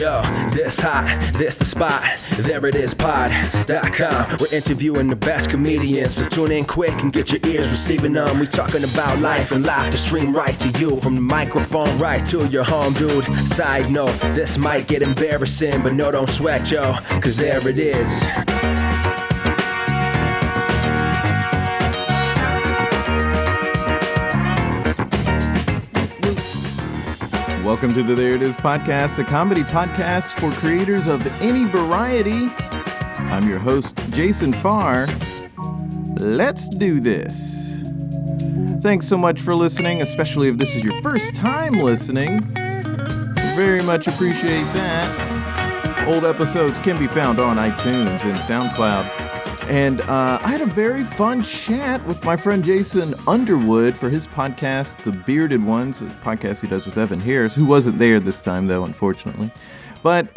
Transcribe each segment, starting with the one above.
Yo, this hot, this the spot, there it is, pod.com. We're interviewing the best comedians, so tune in quick and get your ears receiving them. We talking about life and life to stream right to you, from the microphone right to your home, dude. Side note, this might get embarrassing, but no, don't sweat, yo, cause there it is. Welcome to the There It Is podcast, a comedy podcast for creators of any variety. I'm your host, Jason Farr. Let's do this. Thanks so much for listening, especially if this is your first time listening. Very much appreciate that. Old episodes can be found on iTunes and SoundCloud. And I had a very fun chat with my friend Jason Underwood for his podcast, The Bearded Ones, a podcast he does with Evan Harris, who wasn't there this time, though, unfortunately. But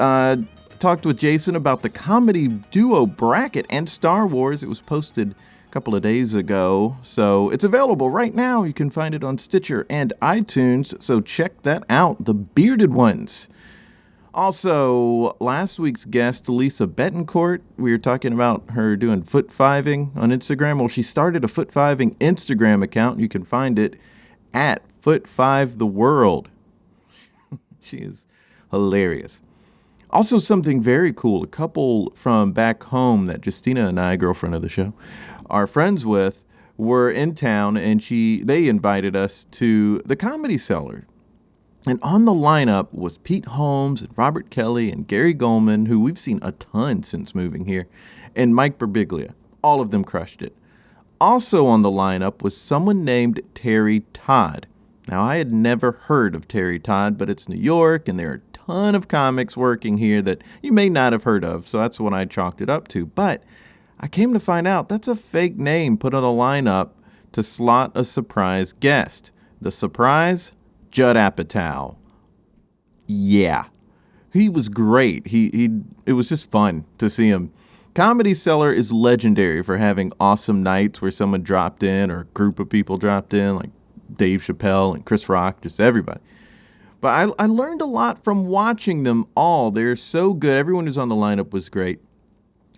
talked with Jason about the comedy duo bracket and Star Wars. It was posted a couple of days ago, so it's available right now. You can find it on Stitcher and iTunes, so check that out, The Bearded Ones. Also, last week's guest, Lisa Betancourt, we were talking about her doing foot-fiving on Instagram. Well, she started a foot-fiving Instagram account. You can find it at foot5theworld. She is hilarious. Also, something very cool. A couple from back home that Justina and I, girlfriend of the show, are friends with, were in town, and they invited us to the Comedy Cellar. And on the lineup was Pete Holmes and Robert Kelly and Gary Goldman, who we've seen a ton since moving here, and Mike Birbiglia. All of them crushed it. Also on the lineup was someone named Terry Todd. Now, I had never heard of Terry Todd, but it's New York, and there are a ton of comics working here that you may not have heard of, so that's what I chalked it up to. But I came to find out that's a fake name put on the lineup to slot a surprise guest. The surprise? Judd Apatow. Yeah. He was great. It was just fun to see him. Comedy Cellar is legendary for having awesome nights where someone dropped in or a group of people dropped in, like Dave Chappelle and Chris Rock, just everybody. But I learned a lot from watching them all. They're so good. Everyone who's on the lineup was great.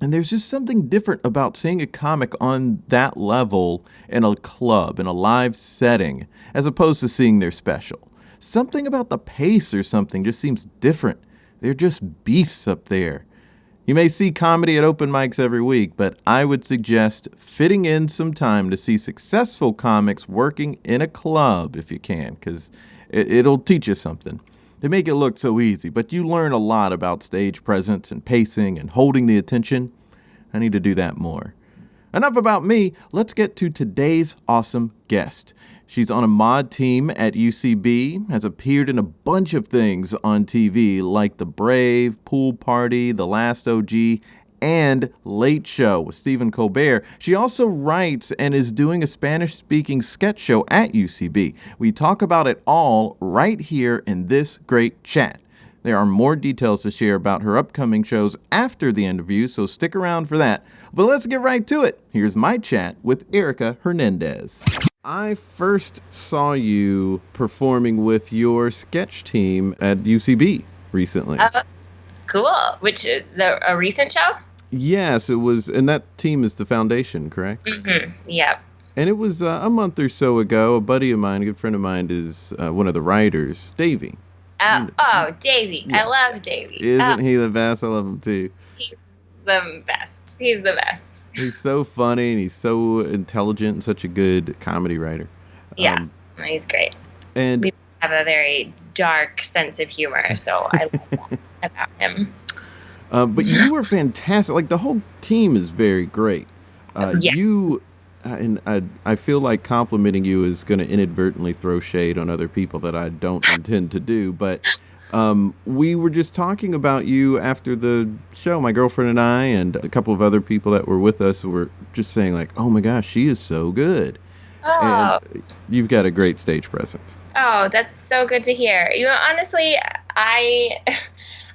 And there's just something different about seeing a comic on that level in a club, in a live setting, as opposed to seeing their special. Something about the pace or something just seems different. They're just beasts up there. You may see comedy at open mics every week, but I would suggest fitting in some time to see successful comics working in a club if you can, because it'll teach you something. They make it look so easy, but you learn a lot about stage presence and pacing and holding the attention. I need to do that more. Enough about me. Let's get to today's awesome guest. She's on a Maude team at UCB, has appeared in a bunch of things on TV like The Brave, Pool Party, The Last OG, and Late Show with Stephen Colbert. She also writes and is doing a Spanish-speaking sketch show at UCB. We talk about it all right here in this great chat. There are more details to share about her upcoming shows after the interview, so stick around for that. But let's get right to it. Here's my chat with Erica Hernandez. I first saw you performing with your sketch team at UCB recently. Cool. Which is a recent show? Yes, it was, and that team is the Foundation, correct? Mm-hmm. Yeah. And it was a month or so ago. A buddy of mine, a good friend of mine, is one of the writers, Davey. Davey. Yeah. I love Davey. Isn't he the best? I love him too. He's the best. He's the best. He's so funny and he's so intelligent and such a good comedy writer. Yeah, he's great. And we have a very dark sense of humor, so I love that about him. But you were fantastic. Like, the whole team is very great. You, and I feel like complimenting you is going to inadvertently throw shade on other people that I don't intend to do. But we were just talking about you after the show. My girlfriend and I and a couple of other people that were with us were just saying, like, oh, my gosh, she is so good. Oh. And you've got a great stage presence. Oh, that's so good to hear. You know, honestly,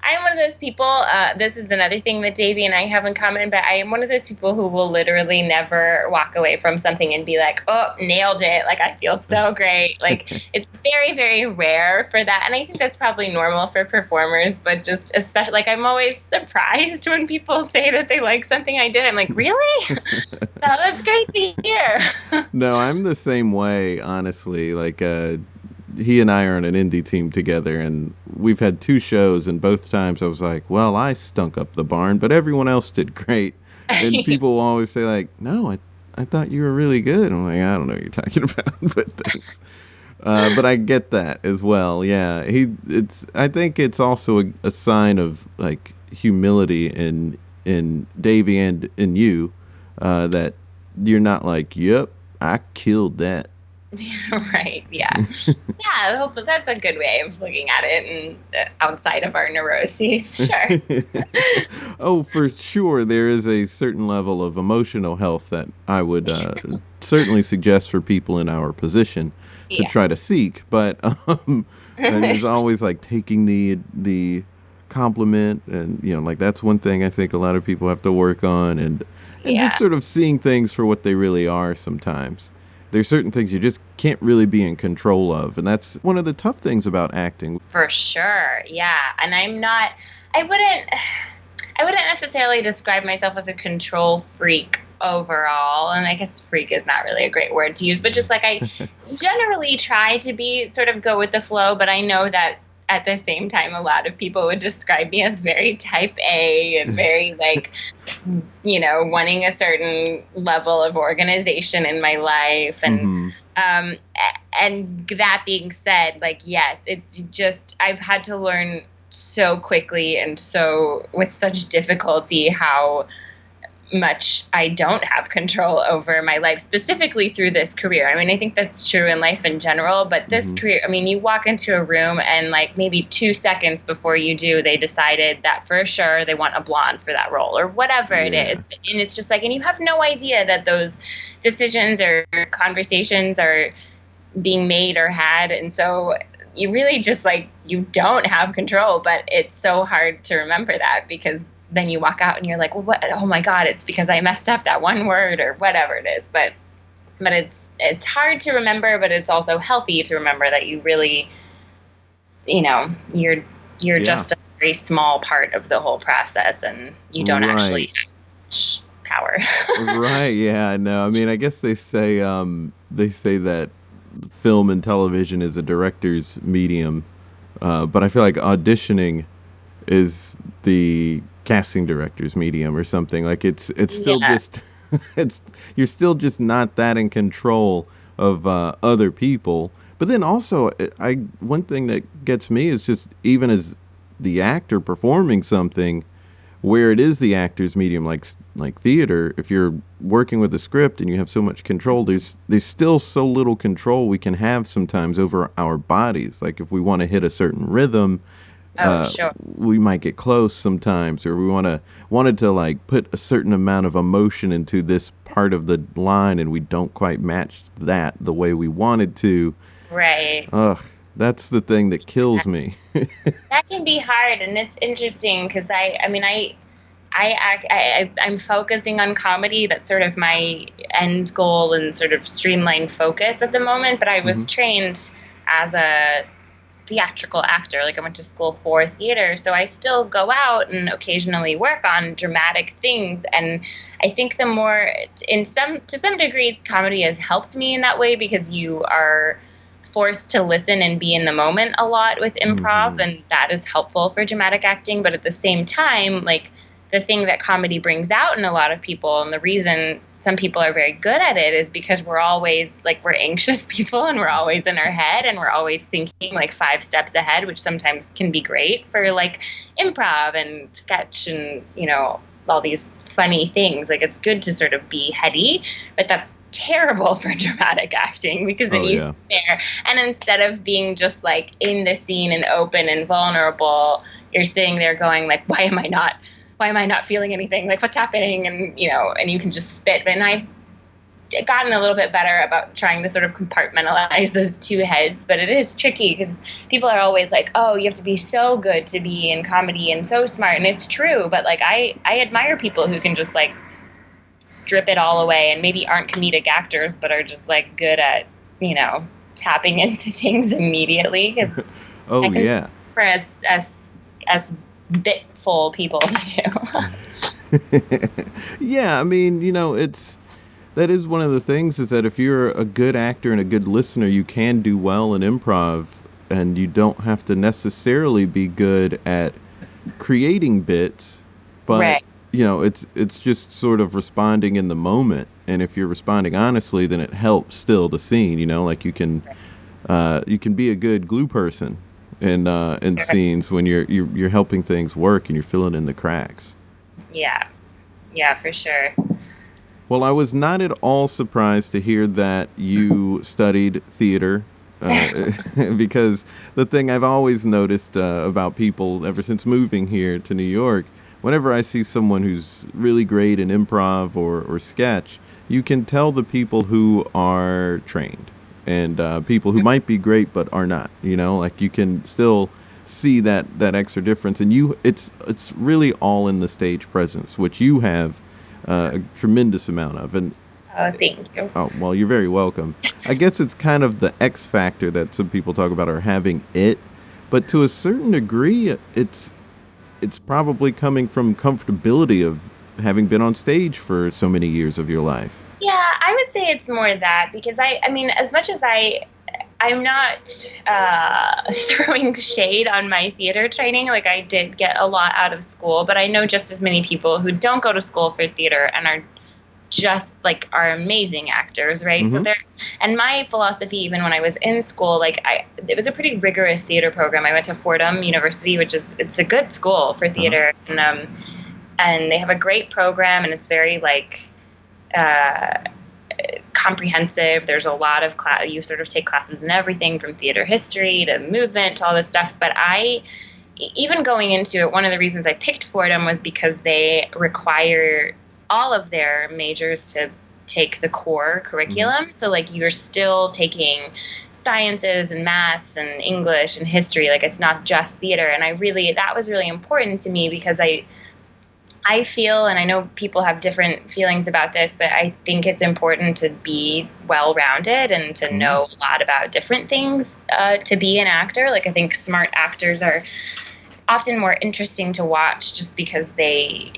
I'm one of those people, this is another thing that Davey and I have in common, but I am one of those people who will literally never walk away from something and be like, oh, nailed it. Like, I feel so great. Like, it's very, very rare for that. And I think that's probably normal for performers, but just especially, like, I'm always surprised when people say that they like something I did. I'm like, really? No, that's great to hear. No, I'm the same way, honestly. Like, he and I are on an indie team together, and we've had 2 shows, and both times I was like, well, I stunk up the barn, but everyone else did great. And people will always say, like, no, I thought you were really good. I'm like, I don't know what you're talking about, but thanks. But I get that as well. Yeah, I think it's also a sign of, like, humility in Davey and in you, that you're not like, yep, I killed that. Right. Yeah. Yeah. Hopefully that's a good way of looking at it, and outside of our neuroses. Sure. Oh, for sure. There is a certain level of emotional health that I would certainly suggest for people in our position to try to seek. But and there's always like taking the compliment, and like that's one thing I think a lot of people have to work on, and just sort of seeing things for what they really are sometimes. There's certain things you just can't really be in control of. And that's one of the tough things about acting. For sure. Yeah. And I wouldn't necessarily describe myself as a control freak overall. And I guess freak is not really a great word to use, but just like I generally try to be sort of go with the flow. But I know that at the same time, a lot of people would describe me as very type A and very like, wanting a certain level of organization in my life. And, and that being said, like, yes, it's just, I've had to learn so quickly and so with such difficulty how much I don't have control over my life, specifically through this career. I mean, I think that's true in life in general, but this career, I mean, you walk into a room and like maybe 2 seconds before you do, they decided that for sure they want a blonde for that role or whatever it is. And it's just like, and you have no idea that those decisions or conversations are being made or had. And so you really just like, you don't have control, but it's so hard to remember that because then you walk out and you're like, well, what? Oh my God, it's because I messed up that one word or whatever it is. But it's hard to remember, but it's also healthy to remember that you really, you're just a very small part of the whole process, and you don't actually have much power. Right. Yeah. No. I mean, I guess they say that film and television is a director's medium, but I feel like auditioning is the casting director's medium or something. Like it's still just you're still just not that in control of other people. But then also one thing that gets me is just even as the actor performing something where it is the actor's medium, like theater, if you're working with a script and you have so much control, there's still so little control we can have sometimes over our bodies. Like if we want to hit a certain rhythm, sure. we might get close sometimes, or we wanted to like put a certain amount of emotion into this part of the line, and we don't quite match that the way we wanted to. Right. Ugh, that's the thing that kills me. That can be hard, and it's interesting because I'm focusing on comedy. That's sort of my end goal and sort of streamlined focus at the moment. But I was trained as a theatrical actor. Like I went to school for theater, so I still go out and occasionally work on dramatic things. And I think the more, to some degree, comedy has helped me in that way because you are forced to listen and be in the moment a lot with improv, and that is helpful for dramatic acting. But at the same time, like the thing that comedy brings out in a lot of people, and the reason some people are very good at it is because we're always like, we're anxious people and we're always in our head and we're always thinking like 5 steps ahead, which sometimes can be great for like improv and sketch and, all these funny things. Like it's good to sort of be heady, but that's terrible for dramatic acting because then sit there and instead of being just like in the scene and open and vulnerable, you're sitting there going like, why am I not feeling anything? Like what's happening? And, and you can just spit. And gotten a little bit better about trying to sort of compartmentalize those two heads, but it is tricky because people are always like, oh, you have to be so good to be in comedy and so smart. And it's true, but like I admire people who can just like strip it all away and maybe aren't comedic actors, but are just like good at, tapping into things immediately. Oh, yeah. For as bitful people to do. Yeah, I mean, that is one of the things, is that if you're a good actor and a good listener, you can do well in improv, and you don't have to necessarily be good at creating bits, but Right. It's just sort of responding in the moment. And if you're responding honestly, then it helps still the scene, like you can be a good glue person in Sure. scenes when you're helping things work and you're filling in the cracks. Yeah, for sure. Well, I was not at all surprised to hear that you studied theater, because the thing I've always noticed about people ever since moving here to New York, whenever I see someone who's really great in improv or sketch, you can tell the people who are trained and people who might be great but are not. Like you can still see that extra difference, and it's really all in the stage presence, which you have a tremendous amount of. And Oh, thank you. oh, well, you're very welcome. I guess it's kind of the X factor that some people talk about, or having it, but to a certain degree, it's probably coming from comfortability of having been on stage for so many years of your life. Yeah, I would say it's more that, because I mean, as much as I'm not throwing shade on my theater training. Like, I did get a lot out of school, but I know just as many people who don't go to school for theater and are just like are amazing actors, right? Mm-hmm. And my philosophy, even when I was in school, like it was a pretty rigorous theater program. I went to Fordham University, it's a good school for theater, and they have a great program, and it's very like comprehensive. There's a lot of you sort of take classes in everything from theater history to movement to all this stuff. But even going into it, one of the reasons I picked Fordham was because they require all of their majors to take the core curriculum. Mm-hmm. So like you're still taking sciences and maths and English and history. Like it's not just theater. And that was really important to me, because I feel, and I know people have different feelings about this, but I think it's important to be well-rounded and to know a lot about different things to be an actor. Like I think smart actors are often more interesting to watch just because they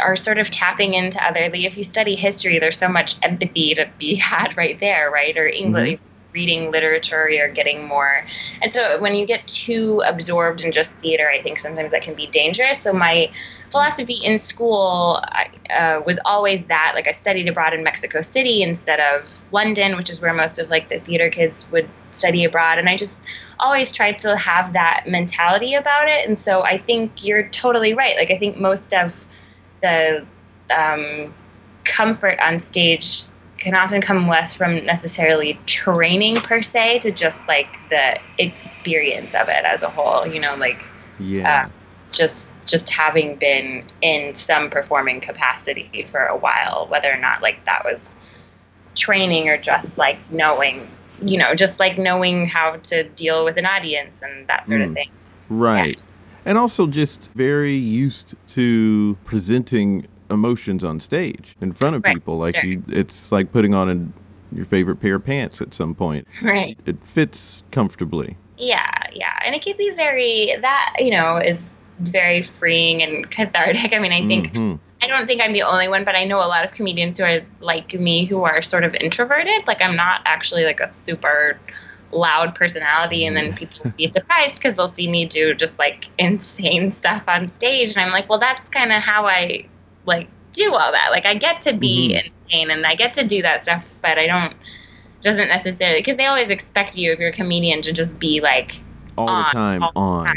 are sort of tapping into other, like if you study history, there's so much empathy to be had right there, right? Or English, reading literature, you're getting more. And so when you get too absorbed in just theater, I think sometimes that can be dangerous. So my philosophy in school was always that, like I studied abroad in Mexico City instead of London, which is where most of like the theater kids would study abroad. And I just always tried to have that mentality about it. And so I think you're totally right. Like I think most of the comfort on stage can often come less from necessarily training per se, to just like the experience of it as a whole, just having been in some performing capacity for a while, whether or not like that was training or just like knowing, just like knowing how to deal with an audience and that sort of thing. Right. Yeah. And also just very used to presenting emotions on stage in front of people. Like it's like putting on your favorite pair of pants at some point. Right. It fits comfortably. Yeah. And it can be is very freeing and cathartic. I mean, I think, I don't think I'm the only one, but I know a lot of comedians who are like me who are sort of introverted. Like I'm not actually like a super loud personality, and then people will be surprised because they'll see me do just like insane stuff on stage, and I'm like, well, that's kind of how I like do all that. Like I get to be insane and I get to do that stuff, but doesn't necessarily, because they always expect you, if you're a comedian, to just be like all the time.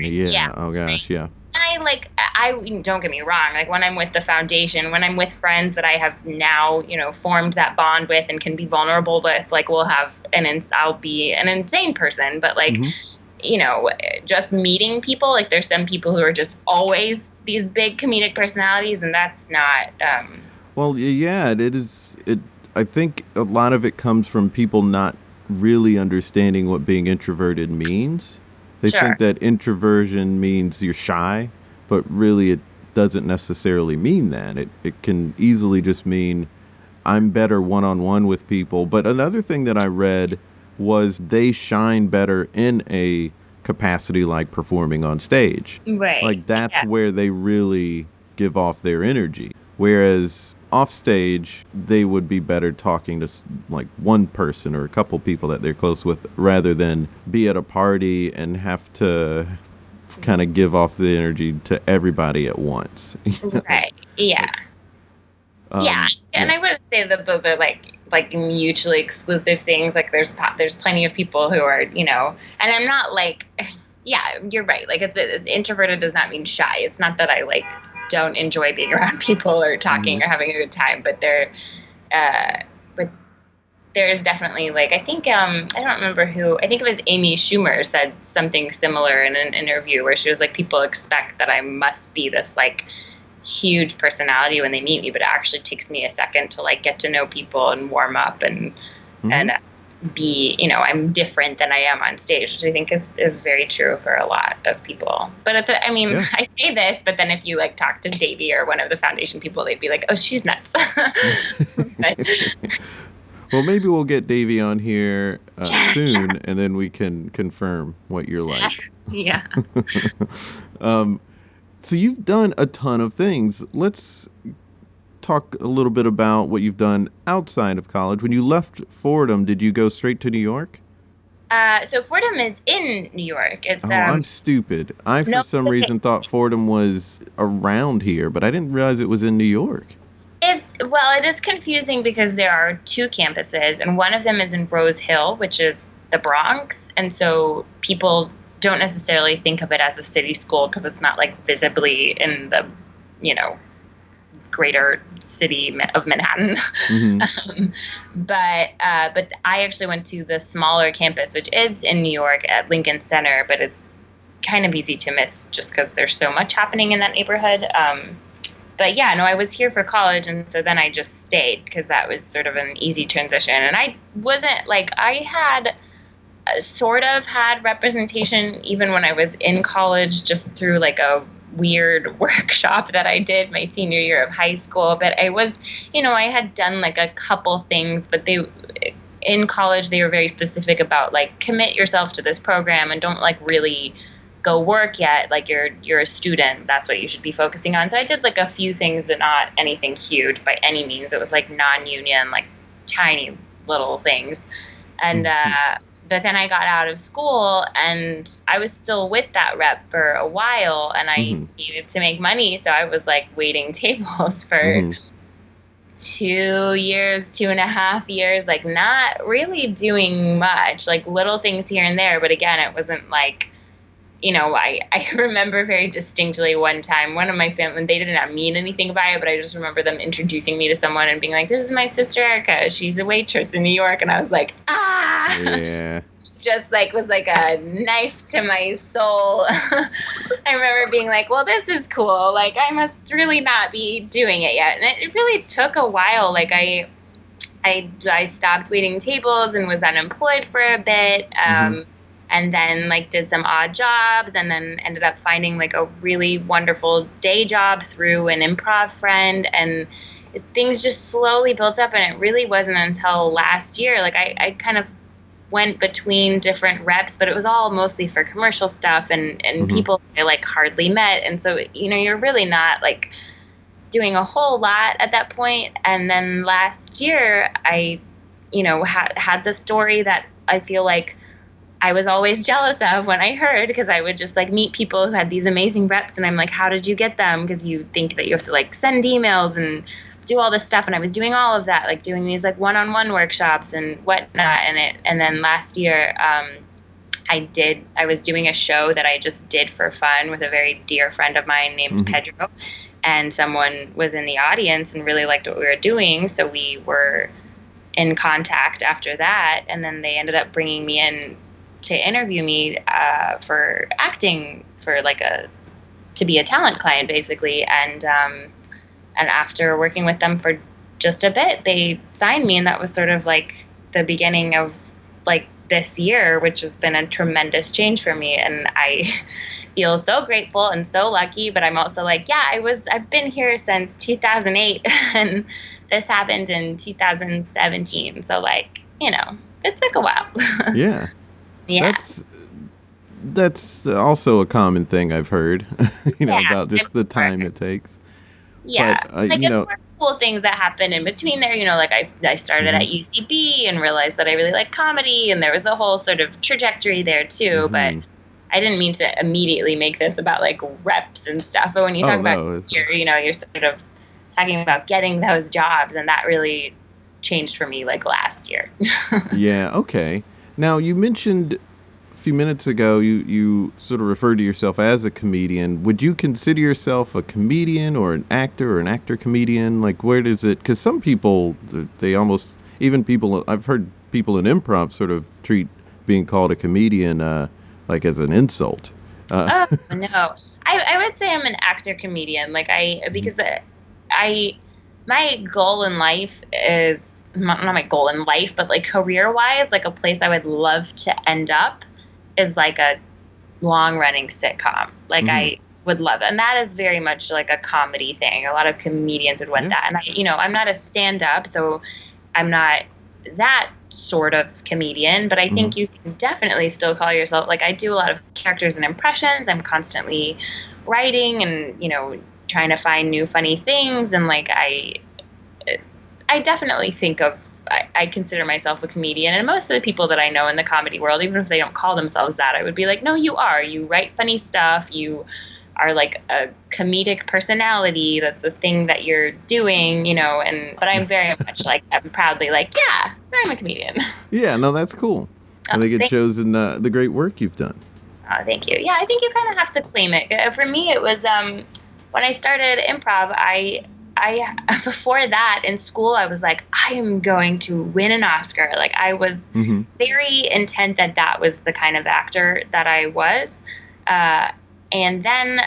Yeah. Oh gosh, yeah. I don't get me wrong, like when I'm with the foundation, when I'm with friends that I have now, formed that bond with and can be vulnerable with, like I'll be an insane person, but like, just meeting people, like there's some people who are just always these big comedic personalities, and that's not, well, yeah, it is. I think a lot of it comes from people not really understanding what being introverted means. They think that introversion means you're shy, but really it doesn't necessarily mean that. It can easily just mean I'm better one-on-one with people. But another thing that I read was they shine better in a capacity like performing on stage. Right. Like that's where they really give off their energy. Whereas off stage, they would be better talking to like one person or a couple people that they're close with rather than be at a party and have to kind of give off the energy to everybody at once. Right. Yeah. And I wouldn't say that those are like mutually exclusive things. Like there's plenty of people who are, and I'm not like, yeah, you're right. Like introverted does not mean shy. It's not that I like don't enjoy being around people or talking or having a good time, but there's definitely like, I think, I don't remember who, I think it was Amy Schumer said something similar in an interview where she was like, people expect that I must be this like huge personality when they meet me, but it actually takes me a second to like get to know people and warm up and be, I'm different than I am on stage, which I think is very true for a lot of people. But I say this, but then if you like talk to Davey or one of the foundation people, they'd be like, oh, she's nuts. Well, maybe we'll get Davey on here soon, and then we can confirm what you're like. Yeah. So you've done a ton of things. Let's talk a little bit about what you've done outside of college. When you left Fordham, did you go straight to New York? So Fordham is in New York. It's, I'm stupid. For some reason thought Fordham was around here, but I didn't realize it was in New York. It is confusing because there are two campuses, and one of them is in Rose Hill, which is the Bronx, and so people don't necessarily think of it as a city school because it's not like visibly in the, greater city of Manhattan. But I actually went to the smaller campus, which is in New York at Lincoln Center, but it's kind of easy to miss just because there's so much happening in that neighborhood. But yeah, no, I was here for college, and so then I just stayed because that was sort of an easy transition. And I wasn't like, I had sort of had representation even when I was in college, just through like a weird workshop that I did my senior year of high school. But I was, I had done like a couple things, but in college, they were very specific about like, commit yourself to this program and don't like really go work yet. Like you're a student. That's what you should be focusing on. So I did like a few things, but not anything huge by any means. It was like non-union, like tiny little things. And, but then I got out of school and I was still with that rep for a while and I needed to make money. So I was like waiting tables for 2.5 years, like not really doing much, like little things here and there. But again, it wasn't like, I remember very distinctly one time, one of my family, they did not mean anything by it, but I just remember them introducing me to someone and being like, this is my sister Erica. She's a waitress in New York. And I was like, yeah. Just like was like a knife to my soul. I remember being like, well, this is cool. Like I must really not be doing it yet. And it really took a while. Like I stopped waiting tables and was unemployed for a bit. And then like did some odd jobs and then ended up finding like a really wonderful day job through an improv friend, and things just slowly built up. And it really wasn't until last year, like I kind of went between different reps, but it was all mostly for commercial stuff and people I like hardly met. And so, you're really not like doing a whole lot at that point. And then last year I, had the story that I feel like I was always jealous of when I heard, because I would just like meet people who had these amazing reps and I'm like, how did you get them? Because you think that you have to like send emails and do all this stuff. And I was doing all of that, like doing these like one-on-one workshops and whatnot. And then last year, I was doing a show that I just did for fun with a very dear friend of mine named Pedro. And someone was in the audience and really liked what we were doing. So we were in contact after that. And then they ended up bringing me in to interview me for acting, for like to be a talent client basically. And after working with them for just a bit, they signed me, and that was sort of like the beginning of like this year, which has been a tremendous change for me. And I feel so grateful and so lucky, but I'm also like, yeah, I've been here since 2008 and this happened in 2017. So like, it took a while. Yeah. Yeah. That's also a common thing I've heard, about just the time it takes. Yeah. But, like, there were cool things that happened in between there. Like I started at UCB and realized that I really like comedy, and there was a whole sort of trajectory there too. But I didn't mean to immediately make this about like reps and stuff. But when you talk about you're sort of talking about getting those jobs, and that really changed for me like last year. Yeah. Okay. Now you mentioned a few minutes ago, you sort of referred to yourself as a comedian. Would you consider yourself a comedian or an actor comedian? Like, where does it, because some people, they almost, even people, I've heard people in improv sort of treat being called a comedian like as an insult. Oh, no. I would say I'm an actor comedian. Like because my goal in life is, not my goal in life, but like career-wise, like a place I would love to end up is like a long-running sitcom. Like I would love it. And that is very much like a comedy thing. A lot of comedians would want that. And I'm not a stand-up, so I'm not that sort of comedian, but I think you can definitely still call yourself, like I do a lot of characters and impressions. I'm constantly writing and, trying to find new funny things. And like, I definitely think I consider myself a comedian, and most of the people that I know in the comedy world, even if they don't call themselves that, I would be like, no, you are. You write funny stuff. You are like a comedic personality. That's a thing that you're doing, but I'm very much like, I'm proudly like, yeah, I'm a comedian. Yeah, no, that's cool. I think it shows in the great work you've done. Oh, thank you. Yeah, I think you kind of have to claim it. For me, it was when I started improv, I before that in school, I was like, I am going to win an Oscar. Like I was very intent that was the kind of actor that I was. And then,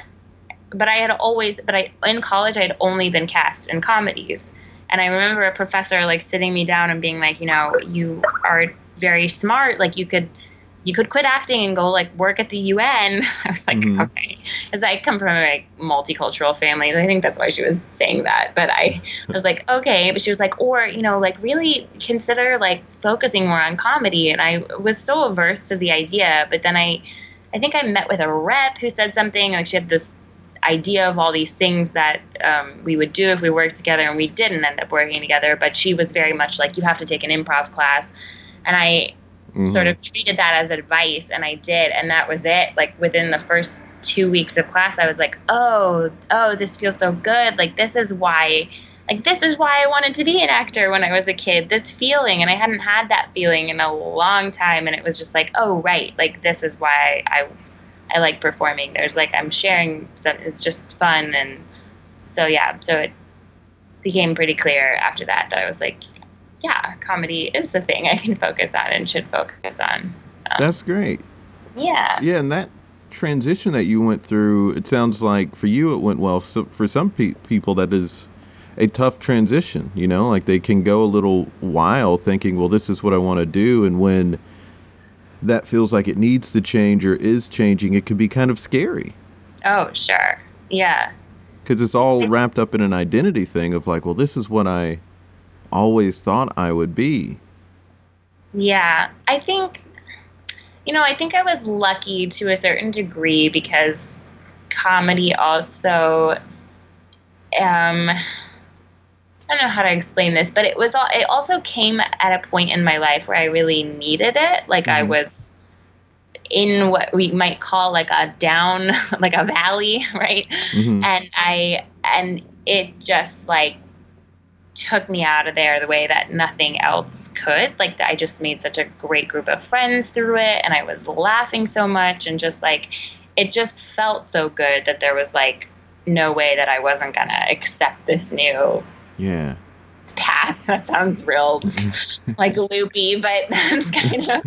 in college, I had only been cast in comedies. And I remember a professor like sitting me down and being like, you are very smart. Like you could quit acting and go like work at the UN. I was like, okay. As I come from a multicultural family, I think that's why she was saying that. But I was like, okay. But she was like, or, like really consider like focusing more on comedy. And I was so averse to the idea. But then I think I met with a rep who said something, like she had this idea of all these things that we would do if we worked together, and we didn't end up working together. But she was very much like, you have to take an improv class. And I sort of treated that as advice, and I did, and that was it. Like within the first 2 weeks of class, I was like, oh, this feels so good. Like this is why I wanted to be an actor when I was a kid. This feeling, and I hadn't had that feeling in a long time, and it was just like, oh right, like this is why I like performing. There's like, I'm sharing some, it's just fun. And so it became pretty clear after that I was like, yeah, comedy is a thing I can focus on and should focus on. That's great. Yeah. Yeah, and that transition that you went through, it sounds like for you it went well. So for some people that is a tough transition, like they can go a little while thinking, well, this is what I want to do. And when that feels like it needs to change or is changing, it can be kind of scary. Oh, sure. Yeah. Because it's all wrapped up in an identity thing of like, well, this is what I always thought I would be. Yeah. I think I was lucky to a certain degree because comedy also, I don't know how to explain this, but it also came at a point in my life where I really needed it. Like I was in what we might call like a down, like a valley, right? And it just like took me out of there the way that nothing else could. Like I just made such a great group of friends through it, and I was laughing so much, and just like it just felt so good that there was like no way that I wasn't gonna accept this new path. That sounds real like loopy, but that's kind of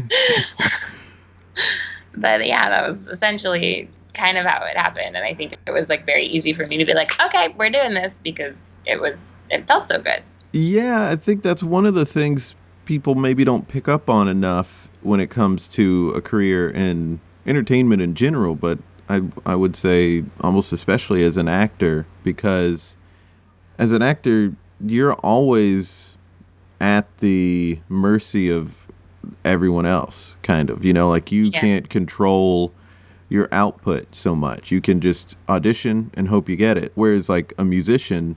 but yeah, that was essentially kind of how it happened. And I think it was like very easy for me to be like, okay, we're doing this, because it felt so good. Yeah, I think that's one of the things people maybe don't pick up on enough when it comes to a career in entertainment in general, but I would say almost especially as an actor, because as an actor, you're always at the mercy of everyone else, kind of. Like you Yeah. can't control your output so much. You can just audition and hope you get it. Whereas like a musician,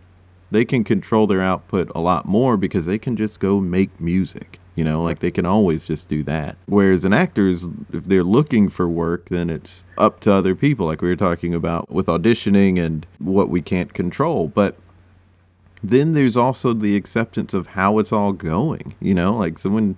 they can control their output a lot more because they can just go make music. Like they can always just do that. Whereas an actor is, if they're looking for work, then it's up to other people, like we were talking about with auditioning and what we can't control. But then there's also the acceptance of how it's all going. Like someone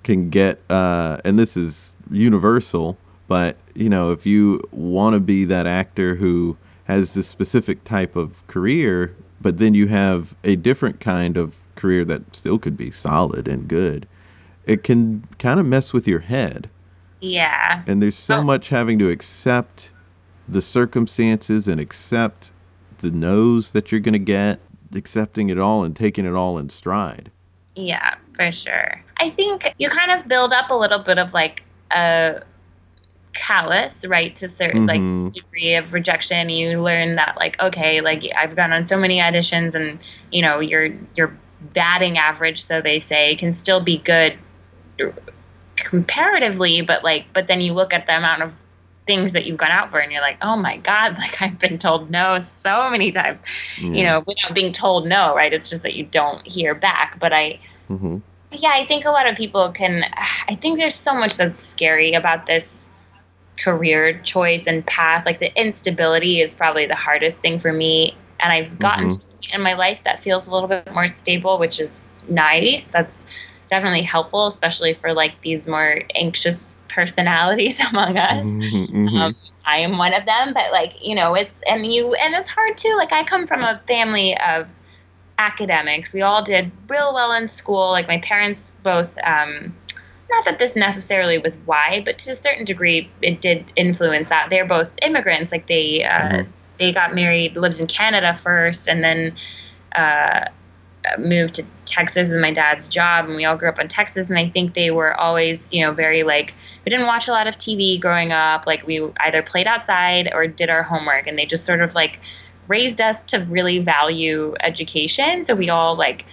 can get, and this is universal, but if you want to be that actor who has this specific type of career, but then you have a different kind of career that still could be solid and good, it can kind of mess with your head. Yeah. And there's so much having to accept the circumstances and accept the no's that you're going to get, accepting it all and taking it all in stride. Yeah, for sure. I think you kind of build up a little bit of like a callous, right, to certain like degree of rejection. You learn that like, okay, like I've gone on so many auditions, and your batting average, so they say, can still be good comparatively, but then you look at the amount of things that you've gone out for and you're like, oh my God, like I've been told no so many times, without being told no, right? It's just that you don't hear back. But yeah, I think a lot of people I think there's so much that's scary about this career choice and path. Like the instability is probably the hardest thing for me. And I've gotten to a point in my life that feels a little bit more stable, which is nice. That's definitely helpful, especially for like these more anxious personalities among us. I am one of them, but like, it's hard too. Like I come from a family of academics. We all did real well in school. Like my parents both, not that this necessarily was why, but to a certain degree, it did influence that. They're both immigrants. Like they got married, lived in Canada first, and then moved to Texas with my dad's job, and we all grew up in Texas. And I think they were always, very like, we didn't watch a lot of TV growing up. Like we either played outside or did our homework, and they just sort of like raised us to really value education. So we all like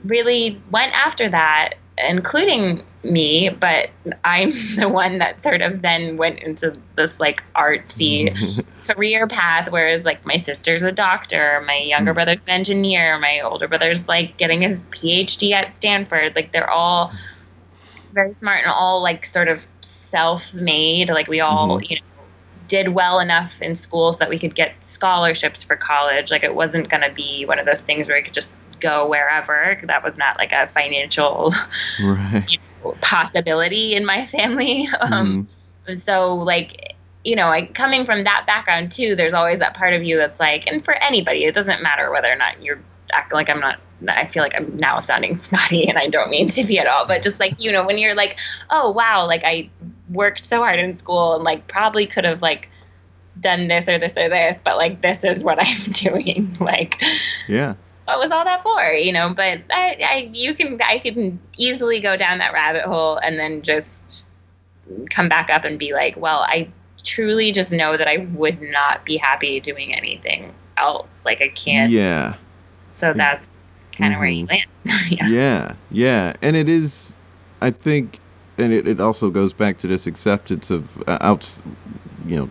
really went after that, including me, but I'm the one that sort of then went into this like artsy career path, whereas like my sister's a doctor, my younger brother's an engineer, my older brother's like getting his PhD at Stanford. Like they're all very smart and all like sort of self-made. Like we all, did well enough in school so that we could get scholarships for college. Like it wasn't going to be one of those things where you could just go wherever. That was not like a financial possibility in my family. So like, coming from that background too, there's always that part of you that's like, and for anybody, it doesn't matter whether or not you're acting like I feel like I'm now sounding snotty, and I don't mean to be at all, but just like, when you're like, oh wow, like I worked so hard in school and like probably could have like done this or this or this, but like this is what I'm doing. Like, yeah, what was all that for? But I can easily go down that rabbit hole and then just come back up and be like, well, I truly just know that I would not be happy doing anything else. Like I can't. Yeah. So that's kind of where you land. Yeah. And it is, I think, and it also goes back to this acceptance of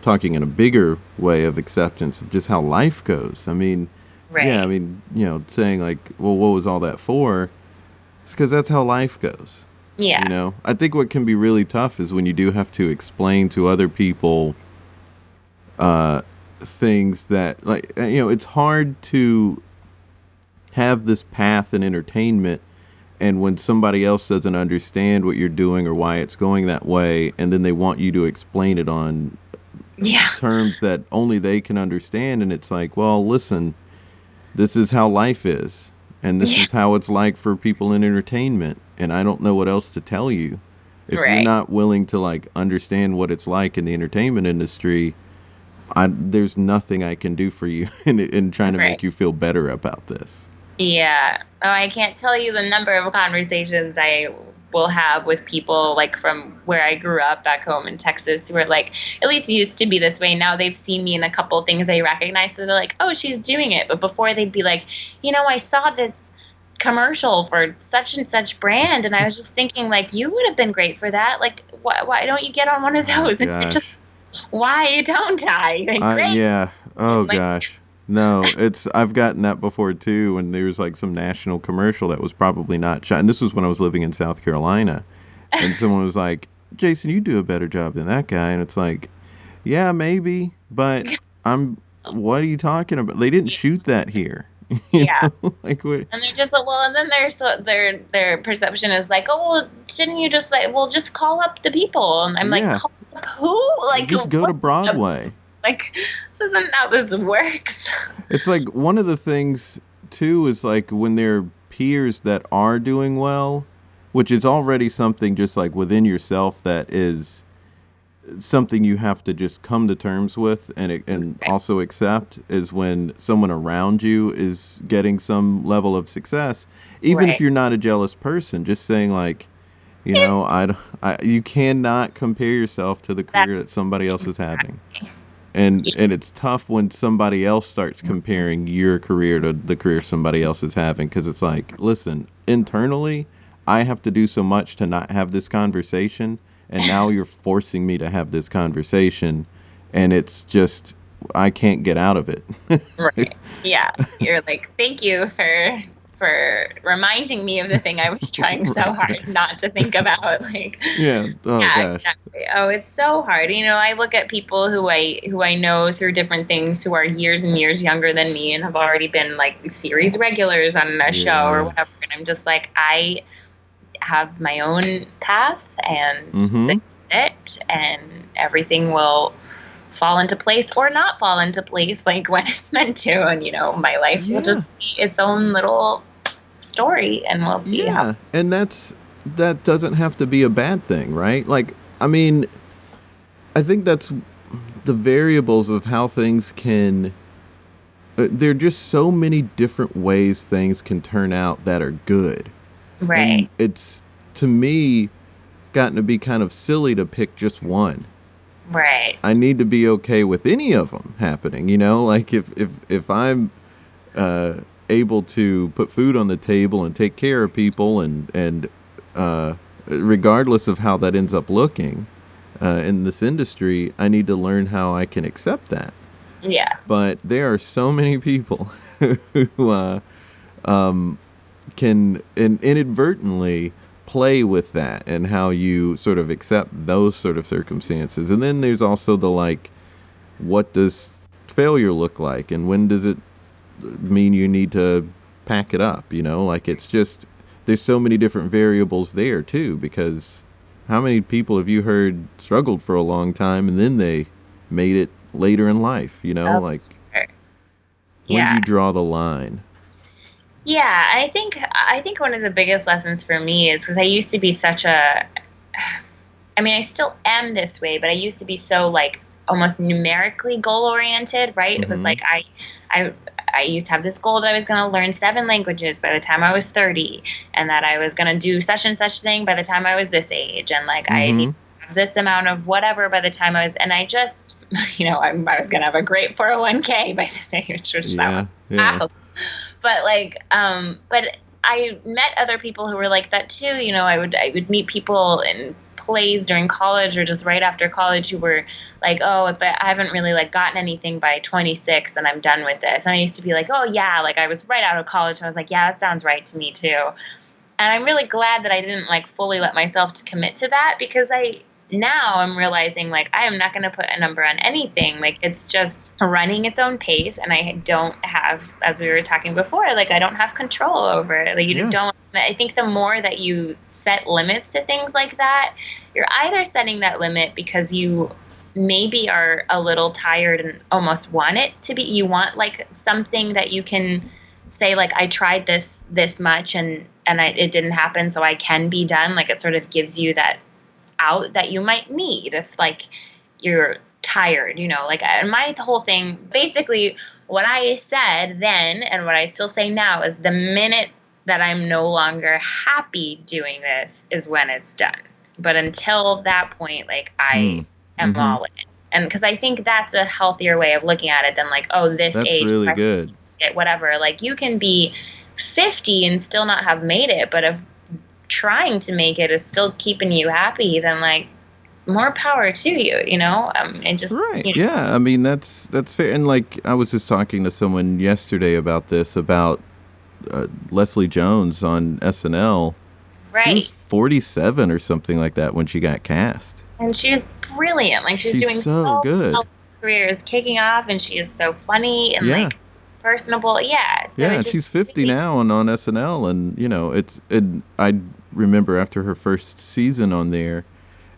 talking in a bigger way of acceptance of just how life goes. I mean, saying like, well, what was all that for? It's because that's how life goes. Yeah. I think what can be really tough is when you do have to explain to other people things that, like, it's hard to have this path in entertainment, and when somebody else doesn't understand what you're doing or why it's going that way, and then they want you to explain it on terms that only they can understand, and it's like, well, listen, this is how life is, and this is how it's like for people in entertainment, and I don't know what else to tell you. If you're not willing to like understand what it's like in the entertainment industry, there's nothing I can do for you in trying to make you feel better about this. Yeah. Oh, I can't tell you the number of conversations I will have with people like from where I grew up back home in Texas who are like, at least used to be this way. Now they've seen me in a couple things they recognize. So they're like, oh, she's doing it. But before they'd be like, I saw this commercial for such and such brand. And I was just thinking like, you would have been great for that. Like, why don't you get on one of Oh those? And you're just, gosh. why don't I? Like, great. Yeah. Oh Like, gosh. No, I've gotten that before too. When there was like some national commercial that was probably not shot, and this was when I was living in South Carolina, and someone was like, "Jason, you do a better job than that guy," and it's like, yeah, maybe, but I'm. What are you talking about? They didn't shoot that here. yeah. Like what? And they're just like, well, and then their perception is like, oh, well, shouldn't you just like, well, just call up the people? And I'm like, Yeah, call up who? Like, just go to what? Broadway. Like, this isn't how this works. It's like one of the things too is like when there are peers that are doing well, which is already something just like within yourself that is something you have to just come to terms with and also accept is when someone around you is getting some level of success, even if Right. you're not a jealous person, just saying like, you cannot compare yourself to the That, career that somebody else is having. And it's tough when somebody else starts comparing your career to the career somebody else is having, because it's like, listen, internally, I have to do so much to not have this conversation, and now you're forcing me to have this conversation, and it's just I can't get out of it. right. Yeah. You're like, thank you for reminding me of the thing I was trying so Right. hard not to think about. Like, Yeah. Oh yeah, gosh. exactly. Oh, it's so hard. I look at people who I know through different things who are years and years younger than me and have already been like series regulars on a show or Yeah. whatever. And I'm just like, I have my own path and this Mm-hmm. is it, and everything will fall into place or not fall into place like when it's meant to. And my life will just Yeah. be its own little story, and we'll see how. Yeah. And that doesn't have to be a bad thing, right? Like, I mean, I think that's the variables of how things can. There are just so many different ways things can turn out that are good. And Right. it's, to me, gotten to be kind of silly to pick just one. Right. I need to be okay with any of them happening, like if I'm uh, able to put food on the table and take care of people and regardless of how that ends up looking in this industry, I need to learn how I can accept that. Yeah. But there are so many people who um, can inadvertently play with that and how you sort of accept those sort of circumstances. And then there's also the like, what does failure look like, and when does it mean you need to pack it up? Like it's just there's so many different variables there too, because how many people have you heard struggled for a long time and then they made it later in life? Oh, Like sure. when do Yeah. you draw the line? Yeah, I think one of the biggest lessons for me is because I used to be such a I mean, I still am this way, but I used to be so like almost numerically goal oriented, right? It was Mm-hmm. like I I used to have this goal that I was going to learn 7 languages by the time I was 30, and that I was going to do such and such thing by the time I was this age, and like I need Mm-hmm. to have this amount of whatever by the time I was, and I just, I was going to have a great 401k by this age, which that Yeah. was Yeah. wow. But I met other people who were like that too. I would meet people in plays during college or just right after college who were like, oh, but I haven't really like gotten anything by 26 and I'm done with this. And I used to be like, oh yeah, like I was right out of college and I was like, yeah, that sounds right to me too. And I'm really glad that I didn't like fully let myself to commit to that, because now I'm realizing like I am not going to put a number on anything. Like it's just running its own pace, and I don't have, as we were talking before, like I don't have control over it. Like you Yeah. don't. I think the more that you set limits to things like that, you're either setting that limit because you maybe are a little tired and almost want it to be. You want like something that you can say like I tried this much and it didn't happen, so I can be done. Like it sort of gives you that out that you might need if like you're tired, like, and my whole thing, basically what I said then and what I still say now is the minute that I'm no longer happy doing this is when it's done. But until that point, like, I am all in. And because I think that's a healthier way of looking at it than like, oh, this That's age, really good. Whatever. Like, you can be 50 and still not have made it, but if trying to make it is still keeping you happy, then like, more power to you, and just right. Yeah, I mean that's fair. And like I was just talking to someone yesterday about this, about Leslie Jones on SNL. Right. She was 47 or something like that when she got cast. And she's brilliant. Like, she's doing so good. Well, her career is kicking off, and she is so funny and like personable. Yeah. So and she's 50 now and on SNL, and I remember after her first season on there.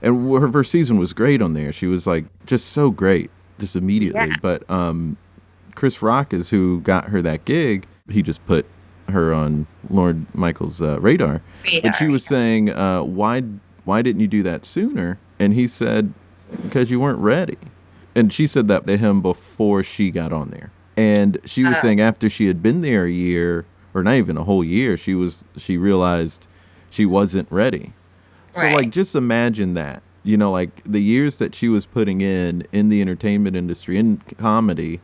And her first season was great on there. She was like just so great, just immediately. Yeah. But Chris Rock is who got her that gig. He just put her on Lord Michael's radar. But she was saying, why didn't you do that sooner? And he said, because you weren't ready. And she said that to him before she got on there. And she was saying after she had been there a year, or not even a whole year, she realized she wasn't ready. So, like, just imagine that, like the years that she was putting in the entertainment industry, in comedy,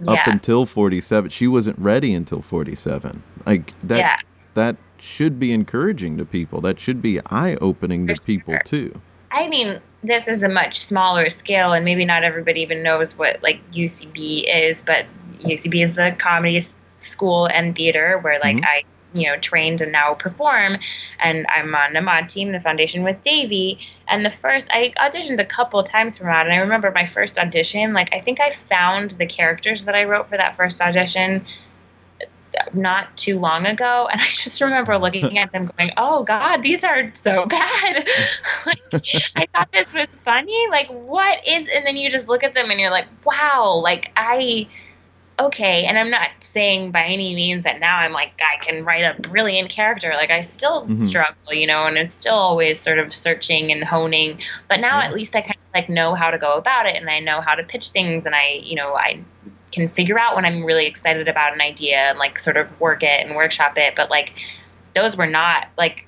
up until 47, she wasn't ready until 47. Like, that should be encouraging to people. That should be eye-opening to people, too. I mean, this is a much smaller scale, and maybe not everybody even knows what, like, UCB is, but UCB is the comedy school and theater where, like, I trained and now perform, and I'm on the Maude team, the foundation with Davey. And I auditioned a couple times for Maude, and I remember my first audition, like, I think I found the characters that I wrote for that first audition not too long ago, and I just remember looking at them going, oh God, these are so bad. Like, I thought this was funny, like, what is, and then you just look at them and you're like, wow, like, okay, and I'm not saying by any means that now I'm like, I can write a brilliant character. Like, I still struggle, and it's still always sort of searching and honing. But now at least I kind of like know how to go about it, and I know how to pitch things, and I can figure out when I'm really excited about an idea and like sort of work it and workshop it. But like, those were not like,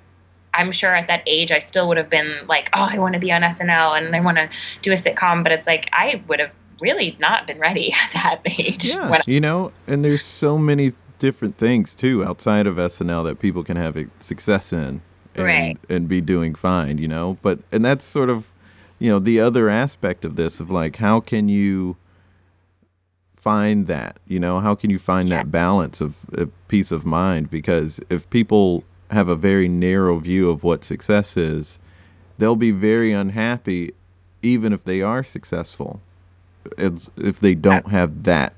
I'm sure at that age I still would have been like, oh, I want to be on SNL and I want to do a sitcom. But it's like, I would have really not been ready at that age. Yeah, and there's so many different things too outside of SNL that people can have success in and be doing fine, but that's sort of, the other aspect of this, of like, how can you find that, how can you find that balance of peace of mind? Because if people have a very narrow view of what success is, they'll be very unhappy even if they are successful. It's if they don't have that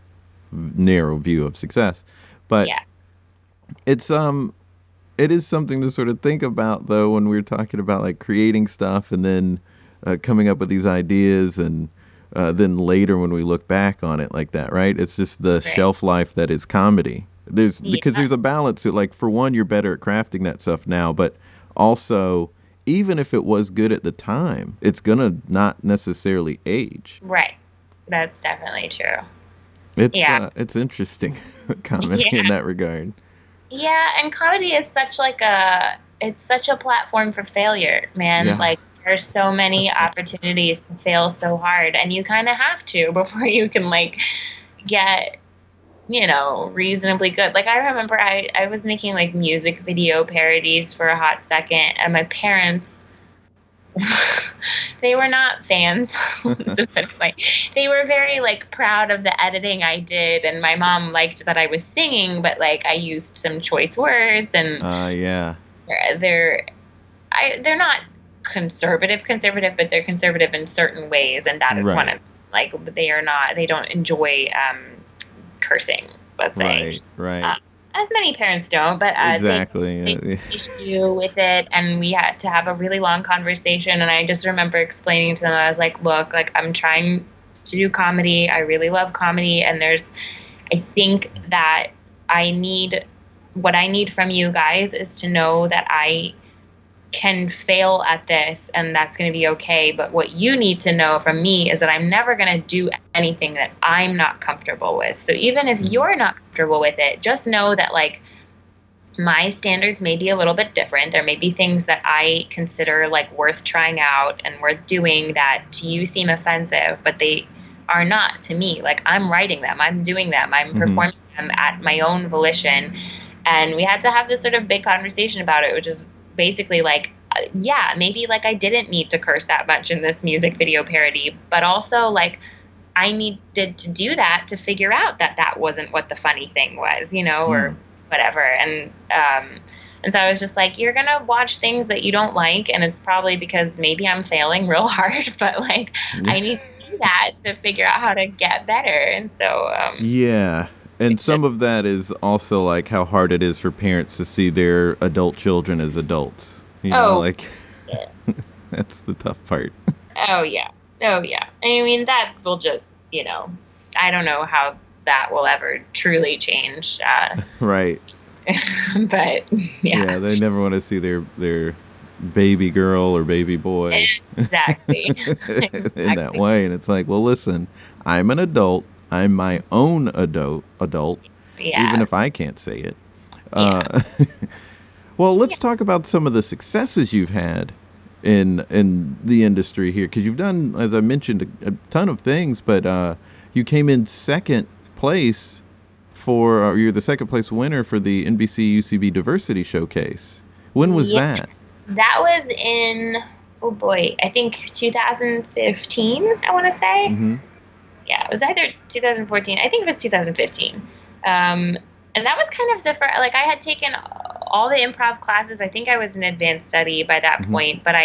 narrow view of success. But it is something to sort of think about, though, when we're talking about like creating stuff and then coming up with these ideas, and then later when we look back on it like that, right? It's just the shelf life that is comedy. Because there's a balance to, like, for one, you're better at crafting that stuff now, but also, even if it was good at the time, it's gonna not necessarily age. Right. That's definitely true. It's interesting comedy in that regard. Yeah, and comedy is such a platform for failure, man. Yeah. Like, there's so many opportunities to fail so hard, and you kind of have to before you can like get, reasonably good. Like, I remember I was making like music video parodies for a hot second, and my parents, they were not fans. They were very like proud of the editing I did, and my mom liked that I was singing, but like I used some choice words, and they're not conservative, but they're conservative in certain ways, and that is one of, like, they don't enjoy cursing, let's say. Right. As many parents don't, but they issue with it, and we had to have a really long conversation, and I just remember explaining to them, I was like, look, like, I'm trying to do comedy, I really love comedy, and I think that what I need from you guys is to know that I can fail at this and that's going to be okay. But what you need to know from me is that I'm never going to do anything that I'm not comfortable with. So even if you're not comfortable with it, just know that like my standards may be a little bit different. There may be things that I consider like worth trying out and worth doing that to you seem offensive, but they are not to me. Like I'm writing them, I'm doing them, I'm performing them at my own volition. And we had to have this sort of big conversation about it, which is basically like, yeah, maybe like I didn't need to curse that much in this music video parody, but also like I needed to do that to figure out that that wasn't what the funny thing was, you know, or whatever. And so I was just like, you're going to watch things that you don't like. And it's probably because maybe I'm failing real hard, but like I need to do that to figure out how to get better. And so, yeah. And some of that is also like how hard it is for parents to see their adult children as adults. You know, like that's the tough part. Oh, yeah. I mean, that will just, you know, I don't know how that will ever truly change. Right. But, yeah. Yeah, they never want to see their baby girl or baby boy. Exactly. In that way. And it's like, well, listen, I'm an adult. I'm my own adult, even if I can't say it. Well, let's talk about some of the successes you've had in the industry here, because you've done, as I mentioned, a ton of things, but you came in second place you're the second place winner for the NBC UCB Diversity Showcase. When was that? That was in, I think 2015, I want to say. Mm-hmm. Yeah, it was either 2014. I think it was 2015. And that was kind of the first, like I had taken all the improv classes. I think I was in advanced study by that point, but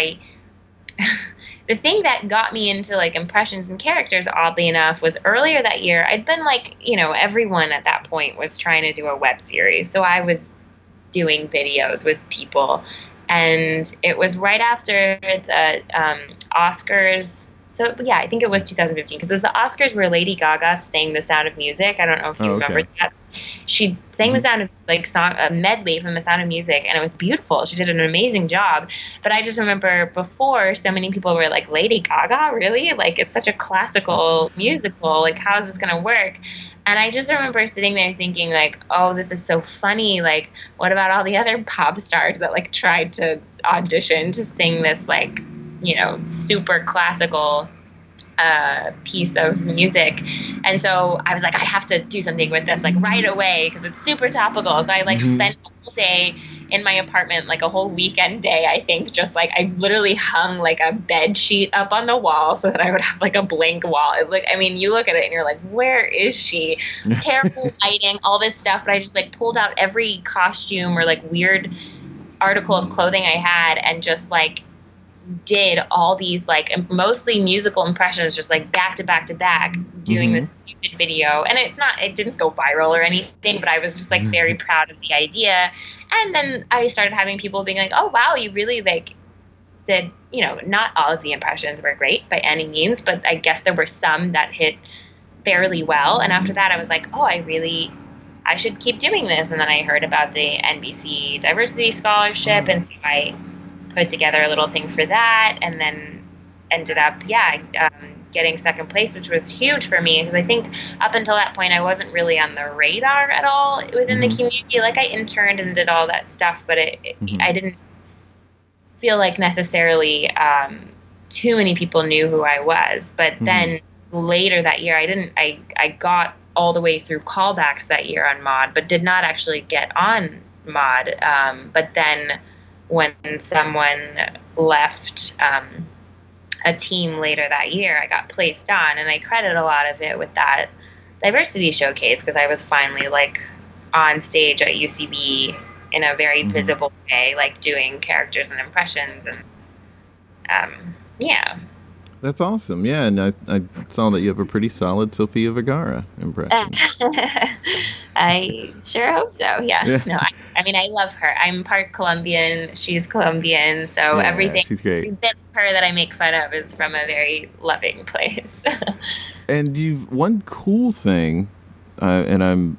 the thing that got me into like impressions and characters, oddly enough, was earlier that year. I'd been like, you know, everyone at that point was trying to do a web series. So I was doing videos with people, and it was right after the Oscars. So, yeah, I think it was 2015, because it was the Oscars where Lady Gaga sang The Sound of Music. I don't know if you remember that. She sang the Sound of, like, song, a medley from The Sound of Music, and it was beautiful. She did an amazing job. But I just remember before, so many people were like, Lady Gaga? Really? Like, it's such a classical musical. Like, how is this going to work? And I just remember sitting there thinking, like, oh, this is so funny. Like, what about all the other pop stars that, like, tried to audition to sing this, like, you know, super classical piece of music. And so I was like, I have to do something with this, like, right away, because it's super topical. So I, like, spent a whole day in my apartment, like a whole weekend day, I think, just, like, I literally hung, like, a bed sheet up on the wall so that I would have, like, a blank wall. It, like, I mean, you look at it and you're like, where is she? Terrible lighting, all this stuff. But I just, like, pulled out every costume or, like, weird article of clothing I had and just, like, did all these, like, mostly musical impressions, just like back to back to back, doing this stupid video. And it didn't go viral or anything, but I was just, like, very proud of the idea. And then I started having people being like, oh, wow, you really, like, did, you know, not all of the impressions were great by any means, but I guess there were some that hit fairly well. And after that, I was like, oh, I should keep doing this. And then I heard about the NBC Diversity Scholarship, and so I put together a little thing for that, and then ended up, getting second place, which was huge for me, because I think up until that point, I wasn't really on the radar at all within the community. Like, I interned and did all that stuff, but I didn't feel like necessarily too many people knew who I was. But then later that year, I got all the way through callbacks that year on Maude, but did not actually get on Maude. But then when someone left a team later that year, I got placed on, and I credit a lot of it with that diversity showcase, because I was finally, like, on stage at UCB in a very visible way, like, doing characters and impressions, and That's awesome. Yeah, and I saw that you have a pretty solid Sofia Vergara impression. I sure hope so. Yeah. No, I mean, I love her. I'm part Colombian. She's Colombian. So everything she's great. Every bit of her that I make fun of is from a very loving place. And one cool thing, and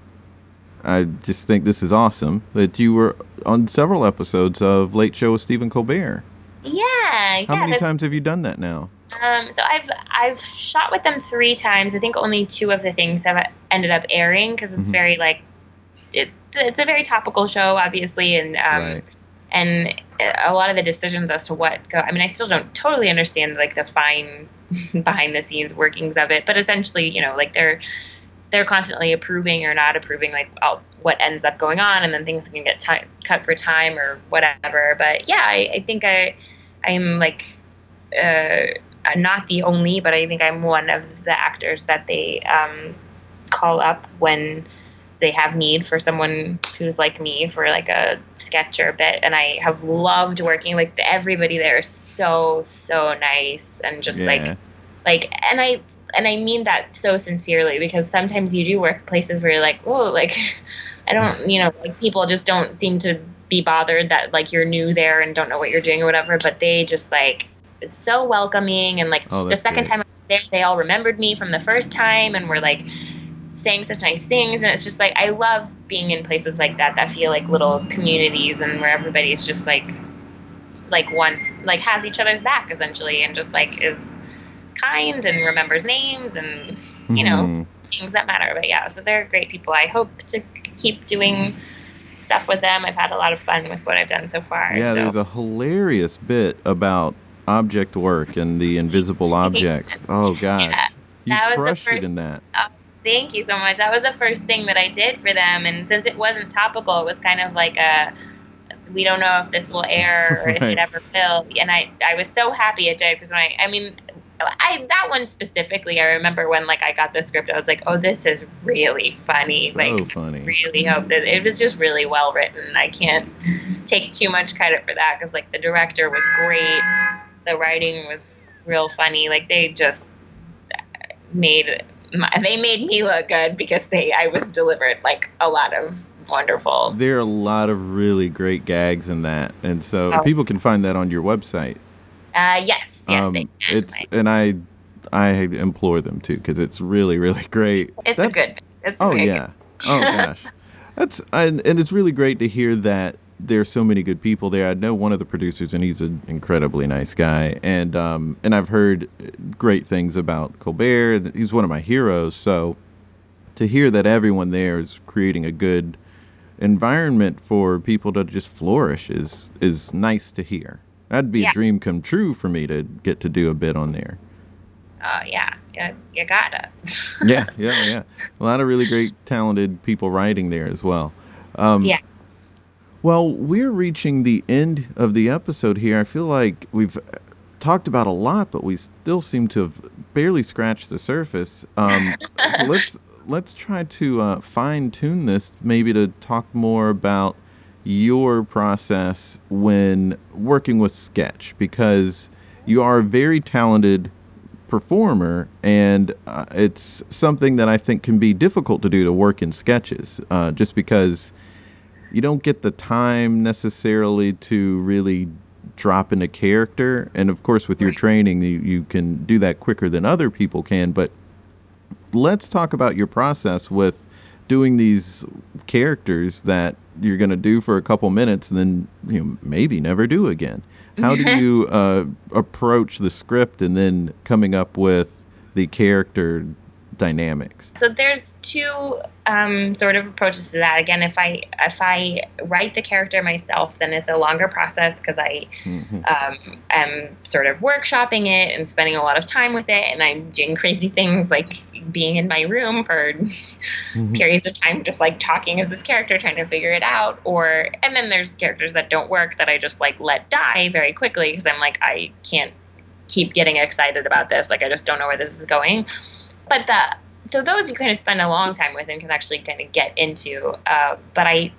I just think this is awesome that you were on several episodes of Late Show with Stephen Colbert. Yeah. How many times have you done that now? So I've shot with them 3 times. I think only 2 of the things have ended up airing because it's very like it's a very topical show, obviously, and Right. and a lot of the decisions as to what go. I mean, I still don't totally understand like the fine behind the scenes workings of it, but essentially, like they're constantly approving or not approving like what ends up going on, and then things can get cut for time or whatever. But yeah, I think I'm like. I'm not the only, but I think I'm one of the actors that they call up when they have need for someone who's like me for like a sketch or a bit. And I have loved working. Like everybody there is so nice and just like, and I mean that so sincerely, because sometimes you do work places where you're like, oh, like I don't, like people just don't seem to be bothered that like you're new there and don't know what you're doing or whatever. But they just like. So welcoming, and like the second time I was there, they all remembered me from the first time and were like saying such nice things. And it's just like I love being in places like that feel like little communities, and where everybody's just like once like has each other's back essentially, and just like is kind and remembers names and things that matter. But yeah, so they're great people. I hope to keep doing stuff with them. I've had a lot of fun with what I've done so far. Yeah, there's a hilarious bit about object work and the invisible objects. Oh gosh, you crushed it in that. Thank you so much. That was the first thing that I did for them, and since it wasn't topical, it was kind of like we don't know if this will air or if it ever will. And I was so happy it did, because that one specifically, I remember when like I got the script, I was like, oh, this is really funny. So funny. Really hope that it was just really well written. I can't take too much credit for that, because like the director was great. The writing was real funny. Like they just made me look good, because I was delivered like a lot of wonderful. There are a lot of really great gags in that, and so people can find that on your website. Yes, they can. And I implore them to, because it's really great. It's good. It's yeah. Good. Oh gosh, and it's really great to hear that. There's so many good people there. I know one of the producers, and he's an incredibly nice guy. And I've heard great things about Colbert. He's one of my heroes. So to hear that everyone there is creating a good environment for people to just flourish is nice to hear. That'd be a dream come true for me to get to do a bit on there. Yeah, you gotta. yeah. A lot of really great, talented people writing there as well. Well, we're reaching the end of the episode here. I feel like we've talked about a lot, but we still seem to have barely scratched the surface. So let's try to fine-tune this, maybe to talk more about your process when working with sketch, because you are a very talented performer, and it's something that I think can be difficult to do, to work in sketches, just because you don't get the time necessarily to really drop into character. And of course, with your training, you can do that quicker than other people can. But let's talk about your process with doing these characters that you're going to do for a couple minutes and then maybe never do again. How do you approach the script and then coming up with the character dynamics? So there's 2 sort of approaches to that. Again, if I write the character myself, then it's a longer process, because I am sort of workshopping it and spending a lot of time with it, and I'm doing crazy things like being in my room for periods of time, just like talking as this character, trying to figure it out. And then there's characters that don't work that I just like let die very quickly, because I'm like, I can't keep getting excited about this. Like I just don't know where this is going. But so those you kind of spend a long time with and can actually kind of get into. But I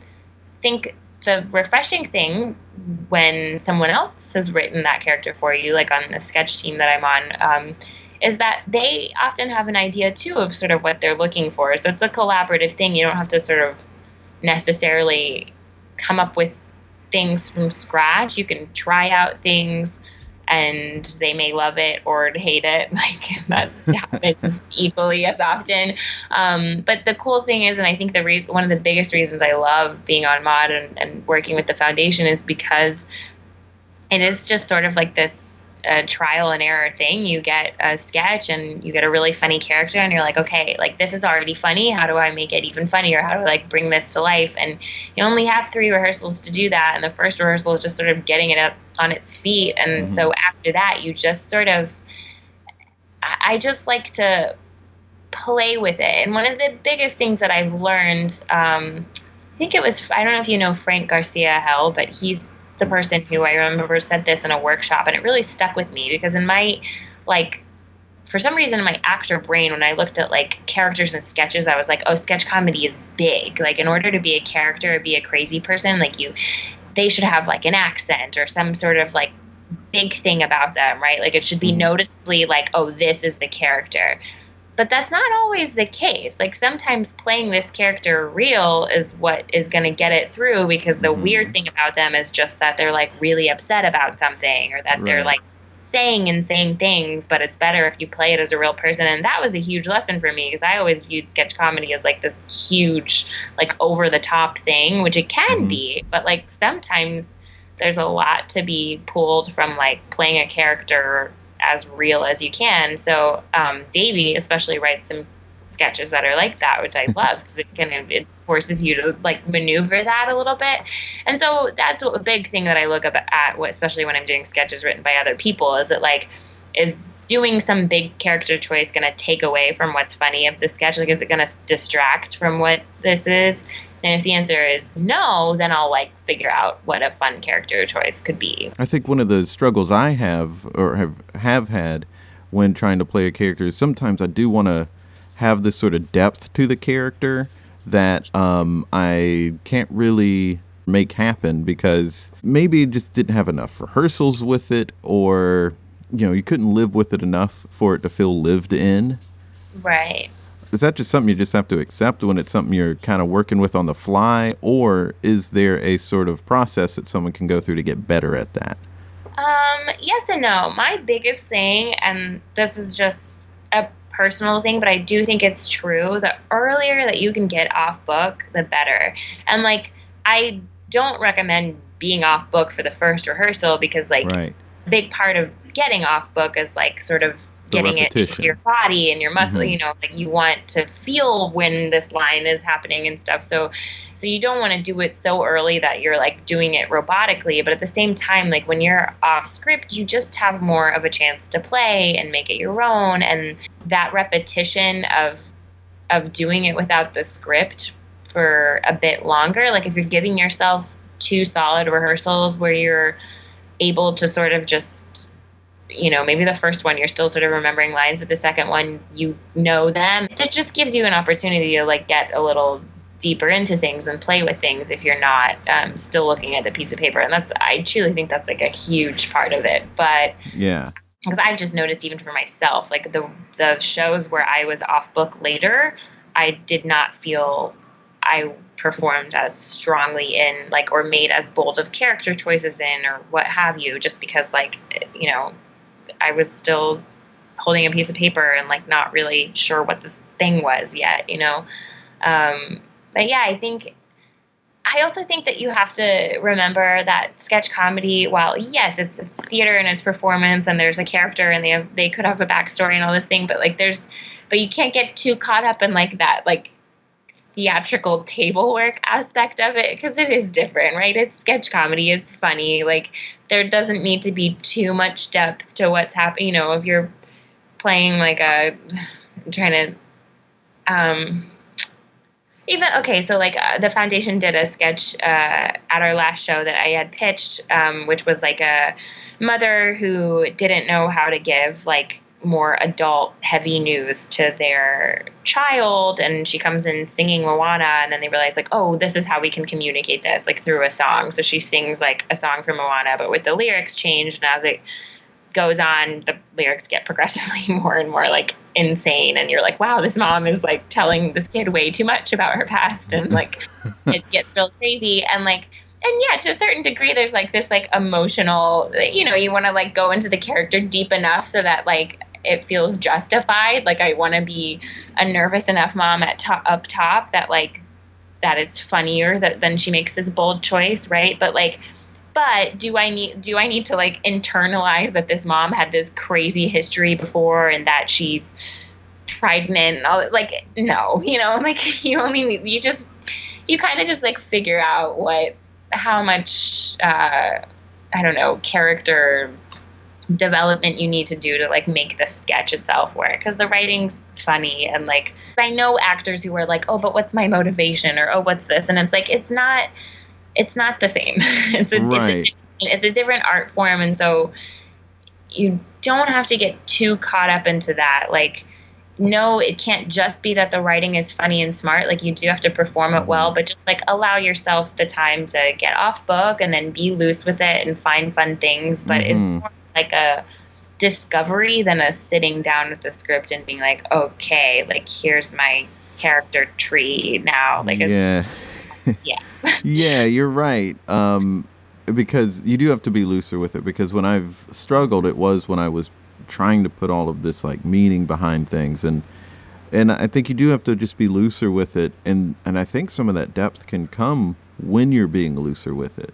think the refreshing thing when someone else has written that character for you, like on the sketch team that I'm on, is that they often have an idea too of sort of what they're looking for. So it's a collaborative thing. You don't have to sort of necessarily come up with things from scratch. You can try out things and they may love it or hate it. Like that happens equally as often. But the cool thing is, and I think one of the biggest reasons I love being on Maude and working with the foundation is because it is just sort of like this trial and error thing. You get a sketch and you get a really funny character and you're like, okay, like this is already funny. How do I make it even funnier? How do I like bring this to life? And you only have 3 rehearsals to do that. And the first rehearsal is just sort of getting it up on its feet. And so after that, you just sort of, I just like to play with it. And one of the biggest things that I've learned, I think it was, I don't know if you know Frank Garcia Hell, but he's the person who I remember said this in a workshop, and it really stuck with me because in my, like, for some reason in my actor brain, when I looked at like characters and sketches, I was like, oh, sketch comedy is big. Like in order to be a character or be a crazy person, like they should have like an accent or some sort of like big thing about them, right? Like it should be noticeably like, oh, this is the character. But that's not always the case. Like sometimes playing this character real is what is going to get it through, because the weird thing about them is just that they're like really upset about something, or that they're like saying insane things, but it's better if you play it as a real person. And that was a huge lesson for me, because I always viewed sketch comedy as like this huge, like over the top thing, which it can be, but like sometimes there's a lot to be pulled from like playing a character as real as you can. So Davey especially writes some sketches that are like that, which I love, because it forces you to like maneuver that a little bit. And so that's a big thing that I look at, especially when I'm doing sketches written by other people, is is doing some big character choice going to take away from what's funny of the sketch? Like, is it going to distract from what this is? And if the answer is no, then I'll like figure out what a fun character choice could be. I think one of the struggles I have or have had when trying to play a character is sometimes I do want to have this sort of depth to the character that I can't really make happen because maybe you just didn't have enough rehearsals with it, or you couldn't live with it enough for it to feel lived in. Right. Is that just something you just have to accept when it's something you're kind of working with on the fly, or is there a sort of process that someone can go through to get better at that? Yes and no. My biggest thing, and this is just a personal thing, but I do think it's true, the earlier that you can get off book, the better. And like, I don't recommend being off book for the first rehearsal, because like a big part of getting off book is like sort of getting it into your body and your muscle, like you want to feel when this line is happening and stuff. So you don't want to do it so early that you're like doing it robotically, but at the same time, like when you're off script, you just have more of a chance to play and make it your own. And that repetition of doing it without the script for a bit longer, like if you're giving yourself 2 solid rehearsals where you're able to sort of just, maybe the first one you're still sort of remembering lines, but the second one you know them, it just gives you an opportunity to like get a little deeper into things and play with things if you're not still looking at the piece of paper. And I truly think that's like a huge part of it. But yeah, because I've just noticed even for myself, like the shows where I was off book later, I did not feel I performed as strongly in, like, or made as bold of character choices in, or what have you, just because like, I was still holding a piece of paper and like not really sure what this thing was yet, But yeah, I also think that you have to remember that sketch comedy, while yes, it's theater and it's performance and there's a character and they could have a backstory and all this thing, but like but you can't get too caught up in like that, like theatrical table work aspect of it, because it is different, right? It's sketch comedy, it's funny, like there doesn't need to be too much depth to what's happening. If you're playing like I'm trying to so like the foundation did a sketch at our last show that I had pitched, which was like a mother who didn't know how to give like more adult heavy news to their child, and she comes in singing Moana, and then they realize like, oh, this is how we can communicate this, like through a song. So she sings like a song from Moana, but with the lyrics changed, and as it goes on, the lyrics get progressively more and more like insane, and you're like, wow, this mom is like telling this kid way too much about her past, and like it gets real crazy. And like And yeah, to a certain degree, there's like this like emotional, you want to like go into the character deep enough so that like it feels justified. Like I want to be a nervous enough mom up top that like that it's funnier that then she makes this bold choice, right? But do I need to like internalize that this mom had this crazy history before and that she's pregnant and all, like, no, like you kind of just like figure out how much I don't know, character development you need to do to like make the sketch itself work, because the writing's funny. And like I know actors who are like, oh, but what's my motivation, or oh, what's this, and it's like it's not the same. It's a different art form, and so you don't have to get too caught up into that. Like, no, it can't just be that the writing is funny and smart. Like, you do have to perform it well, but just like allow yourself the time to get off book and then be loose with it and find fun things. But it's more like a discovery than a sitting down with the script and being like, okay, like here's my character tree now. Like, yeah. Yeah, you're right. Because you do have to be looser with it, because when I've struggled, it was when I was trying to put all of this like meaning behind things, and I think you do have to just be looser with it, and I think some of that depth can come when you're being looser with it.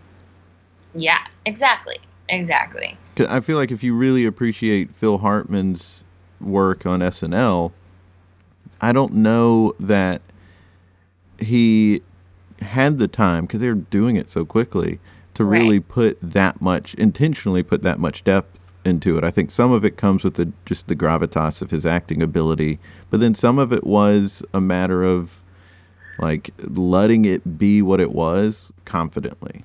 Yeah, exactly. 'Cause I feel like if you really appreciate Phil Hartman's work on SNL, I don't know that he had the time, because they were doing it so quickly, to really intentionally put that much depth into it. I think some of it comes with just the gravitas of his acting ability, but then some of it was a matter of like letting it be what it was confidently.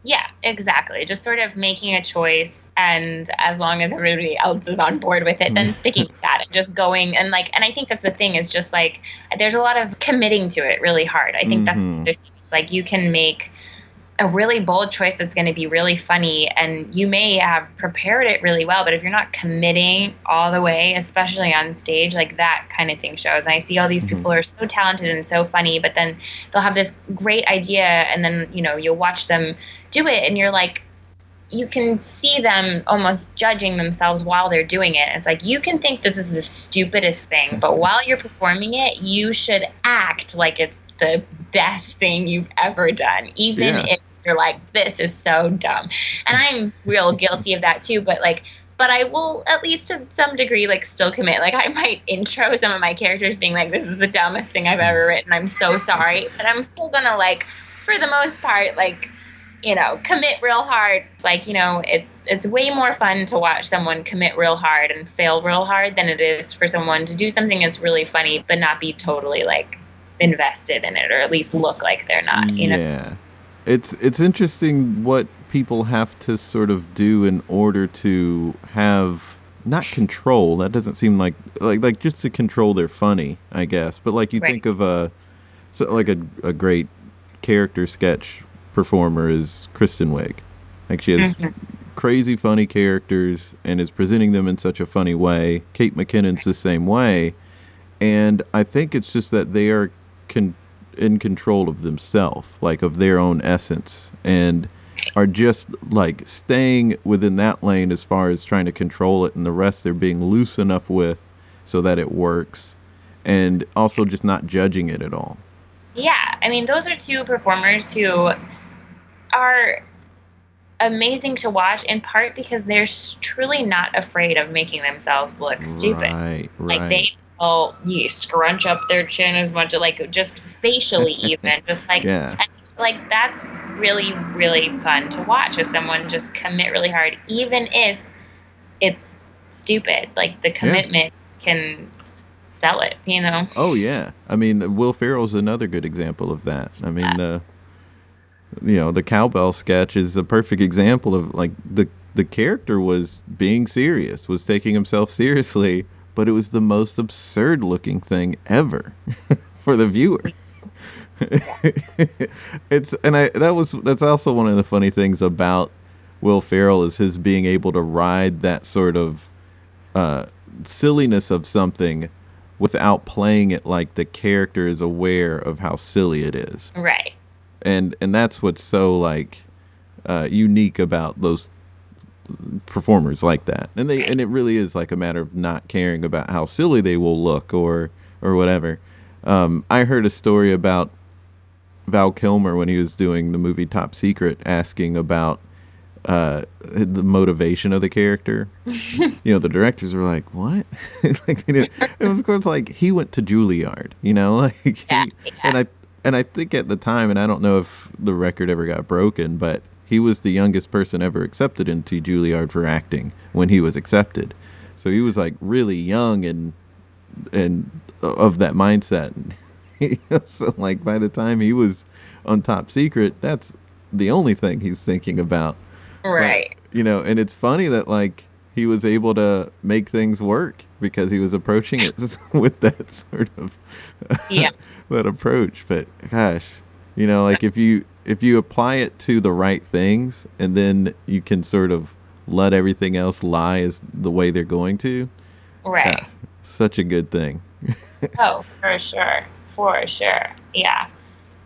Yeah, exactly. Just sort of making a choice, and as long as everybody else is on board with it, then sticking with that and just going. And I think that's the thing, is just like there's a lot of committing to it really hard. I think that's the thing. It's like you can make a really bold choice that's going to be really funny, and you may have prepared it really well, but if you're not committing all the way, especially on stage, like that kind of thing shows. And I see all these people who are so talented and so funny, but then they'll have this great idea, and then you'll watch them do it, and you're like, you can see them almost judging themselves while they're doing it. It's like, you can think this is the stupidest thing, but while you're performing it, you should act like it's the best thing you've ever done, even if you're like, this is so dumb. And I'm real guilty of that too, but I will, at least to some degree, like still commit. Like, I might intro some of my characters being like, this is the dumbest thing I've ever written, I'm so sorry, but I'm still gonna, like, for the most part, like, commit real hard. Like, it's way more fun to watch someone commit real hard and fail real hard than it is for someone to do something that's really funny but not be totally like invested in it, or at least look like they're not, Yeah. It's interesting what people have to sort of do in order to have, not control, that doesn't seem like just to control their funny, I guess. But like you think of a great character sketch performer is Kristen Wiig. Like, she has crazy funny characters and is presenting them in such a funny way. Kate McKinnon's the same way. And I think it's just that they are in control of themselves, like of their own essence, and are just like staying within that lane as far as trying to control it, and the rest they're being loose enough with so that it works, and also just not judging it at all. Yeah, I mean, those are two performers who are amazing to watch, in part because they're truly not afraid of making themselves look stupid. Right. Like, they you scrunch up their chin as much, like just facially even, just like, and, like, that's really, really fun to watch, as someone just commit really hard, even if it's stupid. Like, the commitment can sell it, Oh yeah, I mean, Will Ferrell's another good example of that. I mean, the cowbell sketch is a perfect example of like the character was being serious, was taking himself seriously, but it was the most absurd looking thing ever for the viewer. That's also one of the funny things about Will Ferrell, is his being able to ride that sort of silliness of something without playing it like the character is aware of how silly it is. Right. and that's what's so like unique about those performers like that. And it really is like a matter of not caring about how silly they will look or whatever. I heard a story about Val Kilmer when he was doing the movie Top Secret, asking about the motivation of the character. The directors were like, "What?" Like they didn't. It was, of course, like he went to Juilliard. And I think at the time, and I don't know if the record ever got broken, but he was the youngest person ever accepted into Juilliard for acting when he was accepted. So he was like really young and of that mindset. So like by the time he was on Top Secret, that's the only thing he's thinking about. Right. And it's funny that like he was able to make things work because he was approaching it with that sort of that approach. But gosh, like if you apply it to the right things and then you can sort of let everything else lie as the way they're going to. Right. Such a good thing. Oh, for sure. For sure. Yeah.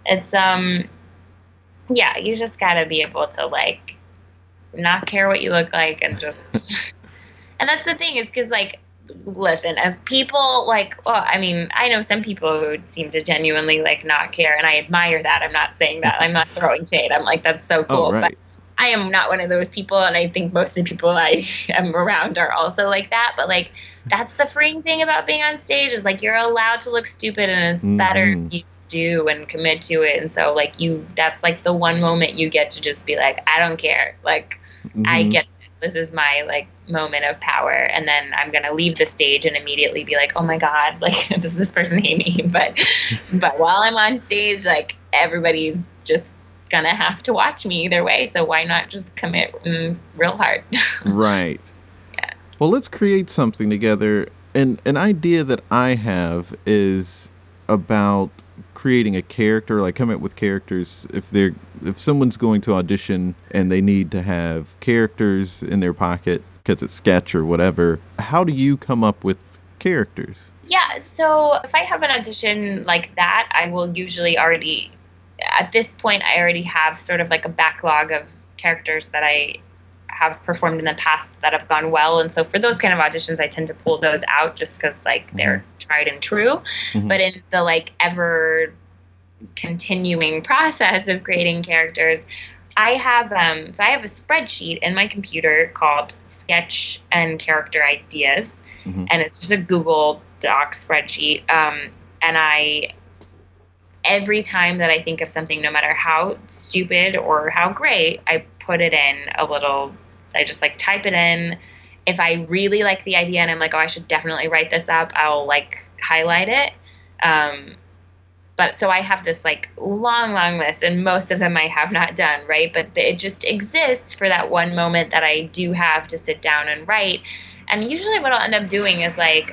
It's, you just gotta be able to, like, not care what you look like and just, and that's the thing is because, like, listen, as people, like, I know some people who seem to genuinely, like, not care, and I admire that. I'm not saying that. I'm not throwing shade. I'm like, that's so cool. Oh, right. But I am not one of those people, and I think most of the people I am around are also like that. But, like, that's the freeing thing about being on stage is, like, you're allowed to look stupid, and it's better if you do and commit to it. And so, like, that's, like, the one moment you get to just be like, I don't care. Like, I get it. This is my, like, moment of power. And then I'm going to leave the stage and immediately be like, oh, my God, like, does this person hate me? But while I'm on stage, like, everybody's just going to have to watch me either way. So why not just commit real hard? Right. Yeah. Well, let's create something together. And an idea that I have is about creating a character, like coming up with characters. If someone's going to audition and they need to have characters in their pocket because it's sketch or whatever, how do you come up with characters? Yeah, so if I have an audition like that, I will usually already, at this point, I already have sort of like a backlog of characters that I have performed in the past that have gone well. And so for those kind of auditions, I tend to pull those out just because, like, they're tried and true. But in the, like, ever continuing process of creating characters, I have a spreadsheet in my computer called Sketch and Character Ideas. And it's just a Google Doc spreadsheet. And every time that I think of something, no matter how stupid or how great, I put it in I just, like, type it in. If I really like the idea and I'm like, oh, I should definitely write this up, I'll, like, highlight it. But so I have this, like, long list, and most of them I have not done, right? But it just exists for that one moment that I do have to sit down and write. And usually what I'll end up doing is, like,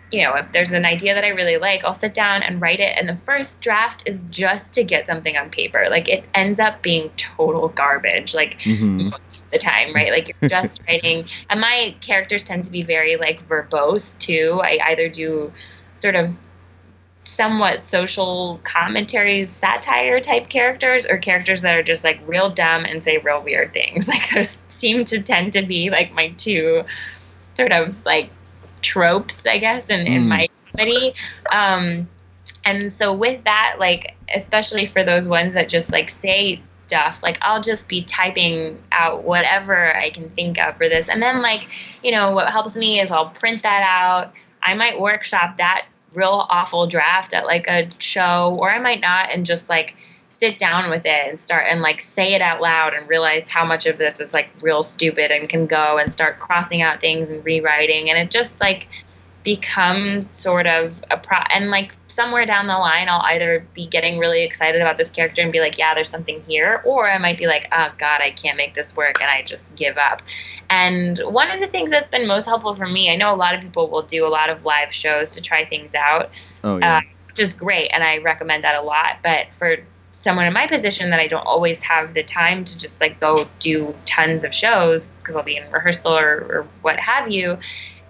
if there's an idea that I really like, I'll sit down and write it. And the first draft is just to get something on paper. Like, it ends up being total garbage, like, most of the time, right? Like, you're just writing. And my characters tend to be very, like, verbose, too. I either do sort of somewhat social commentary, satire type characters, or characters that are just, like, real dumb and say real weird things. Like, those seem to tend to be, like, my two sort of, like, tropes, I guess, in my comedy. And so with that, like, especially for those ones that just, like, say stuff, like, I'll just be typing out whatever I can think of for this. And then, like, what helps me is I'll print that out. I might workshop that real awful draft at, like, a show, or I might not, and just, like, sit down with it and start and, like, say it out loud and realize how much of this is, like, real stupid and can go, and start crossing out things and rewriting. And it just, like, becomes sort of and, like, somewhere down the line, I'll either be getting really excited about this character and be like, yeah, there's something here, or I might be like, oh God, I can't make this work, and I just give up. And one of the things that's been most helpful for me, I know a lot of people will do a lot of live shows to try things out, which is great, and I recommend that a lot. But for someone in my position that I don't always have the time to just, like, go do tons of shows because I'll be in rehearsal or what have you,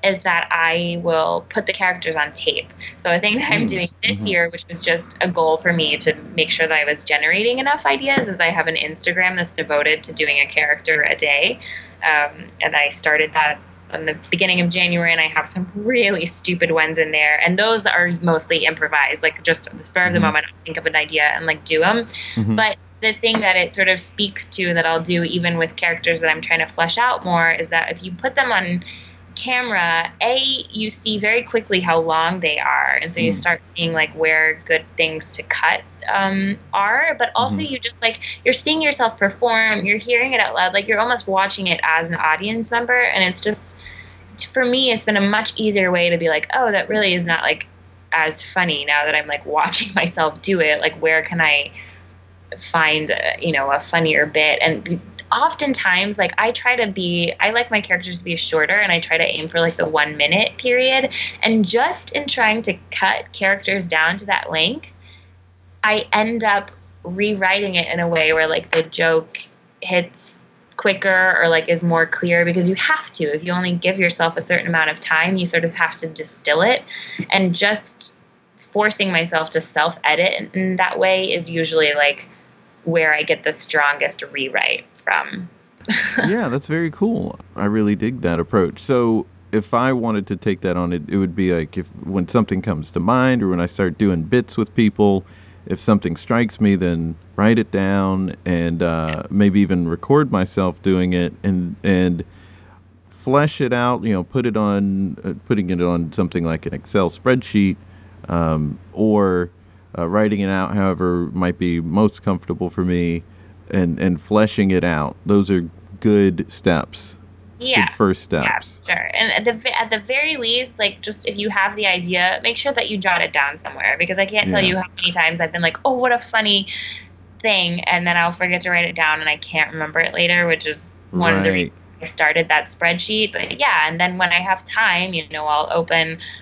is that I will put the characters on tape. So a thing that I'm doing this year, which was just a goal for me to make sure that I was generating enough ideas, is I have an Instagram that's devoted to doing a character a day. And I started that in the beginning of January, and I have some really stupid ones in there. And those are mostly improvised, like just at the spur of the moment, I'll think of an idea and like do them. But the thing that it sort of speaks to that I'll do even with characters that I'm trying to flesh out more is that if you put them on camera, you see very quickly how long they are, and so you start seeing like where good things to cut are, but also you just like, you're seeing yourself perform, you're hearing it out loud, like you're almost watching it as an audience member. And it's just, for me, it's been a much easier way to be like, oh, that really is not like as funny now that I'm like watching myself do it. Like, where can I find a funnier bit? And oftentimes, like, I like my characters to be shorter, and I try to aim for like the 1 minute period. And just in trying to cut characters down to that length, I end up rewriting it in a way where like the joke hits quicker or like is more clear, because you have to, if you only give yourself a certain amount of time, you sort of have to distill it. And just forcing myself to self-edit in that way is usually like where I get the strongest rewrite from. Yeah, that's very cool. I really dig that approach. So if I wanted to take that on, it would be like, when something comes to mind, or when I start doing bits with people, if something strikes me, then write it down, and maybe even record myself doing it, and flesh it out. Putting it on something like an Excel spreadsheet, or writing it out, however might be most comfortable for me, and fleshing it out. Those are good steps. Yeah. Good first steps. Yeah, sure. And at the very least, like, just if you have the idea, make sure that you jot it down somewhere, because I can't tell you how many times I've been like, oh, what a funny thing, and then I'll forget to write it down and I can't remember it later, which is one of the reasons I started that spreadsheet. But yeah, and then when I have time,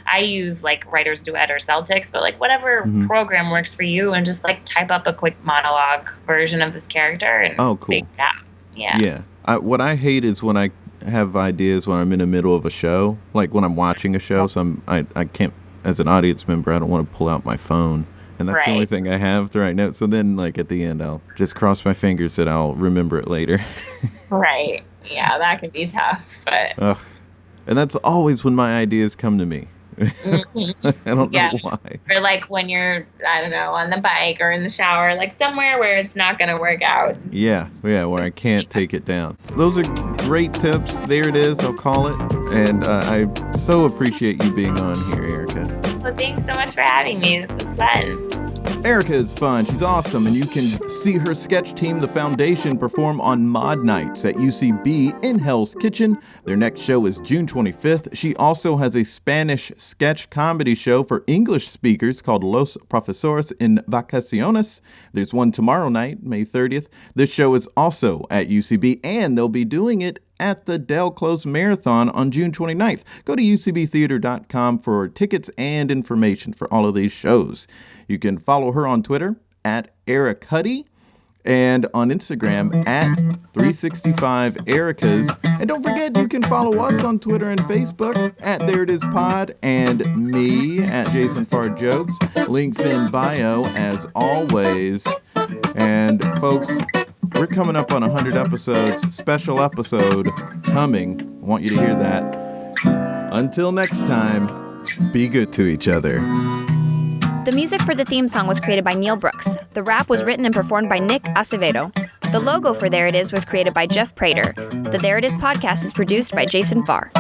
I use like Writer's Duet or Celtics, but like whatever program works for you, and just like type up a quick monologue version of this character and make that. Yeah. Yeah. What I hate is when I have ideas when I'm in the middle of a show, like when I'm watching a show. So I can't, as an audience member, I don't want to pull out my phone, and that's the only thing I have to write notes. So then, like, at the end, I'll just cross my fingers that I'll remember it later. Right. Yeah, that can be tough, but. And that's always when my ideas come to me. I don't know why. Or like when you're, I don't know, on the bike or in the shower, like somewhere where it's not going to work out. Yeah, where I can't take it down. Those are great tips. There it is, I'll call it. And I so appreciate you being on here, Erica. Well, thanks so much for having me. This was fun. Erica is fun. She's awesome. And you can see her sketch team, The Foundation, perform on Maude Nights at UCB in Hell's Kitchen. Their next show is June 25th. She also has a Spanish sketch comedy show for English speakers called Los Profesores en Vacaciones. There's one tomorrow night, May 30th. This show is also at UCB, and they'll be doing it at the Del Close Marathon on June 29th. Go to ucbtheater.com for tickets and information for all of these shows. You can follow her on Twitter at Eric Huddy, and on Instagram at 365ericas. And don't forget, you can follow us on Twitter and Facebook at There It Is Pod, and me at Jason Farr Jokes. Links in bio as always. And folks, we're coming up on 100 episodes. Special episode coming. I want you to hear that. Until next time, be good to each other. The music for the theme song was created by Neil Brooks. The rap was written and performed by Nick Acevedo. The logo for There It Is was created by Jeff Prater. The There It Is podcast is produced by Jason Farr.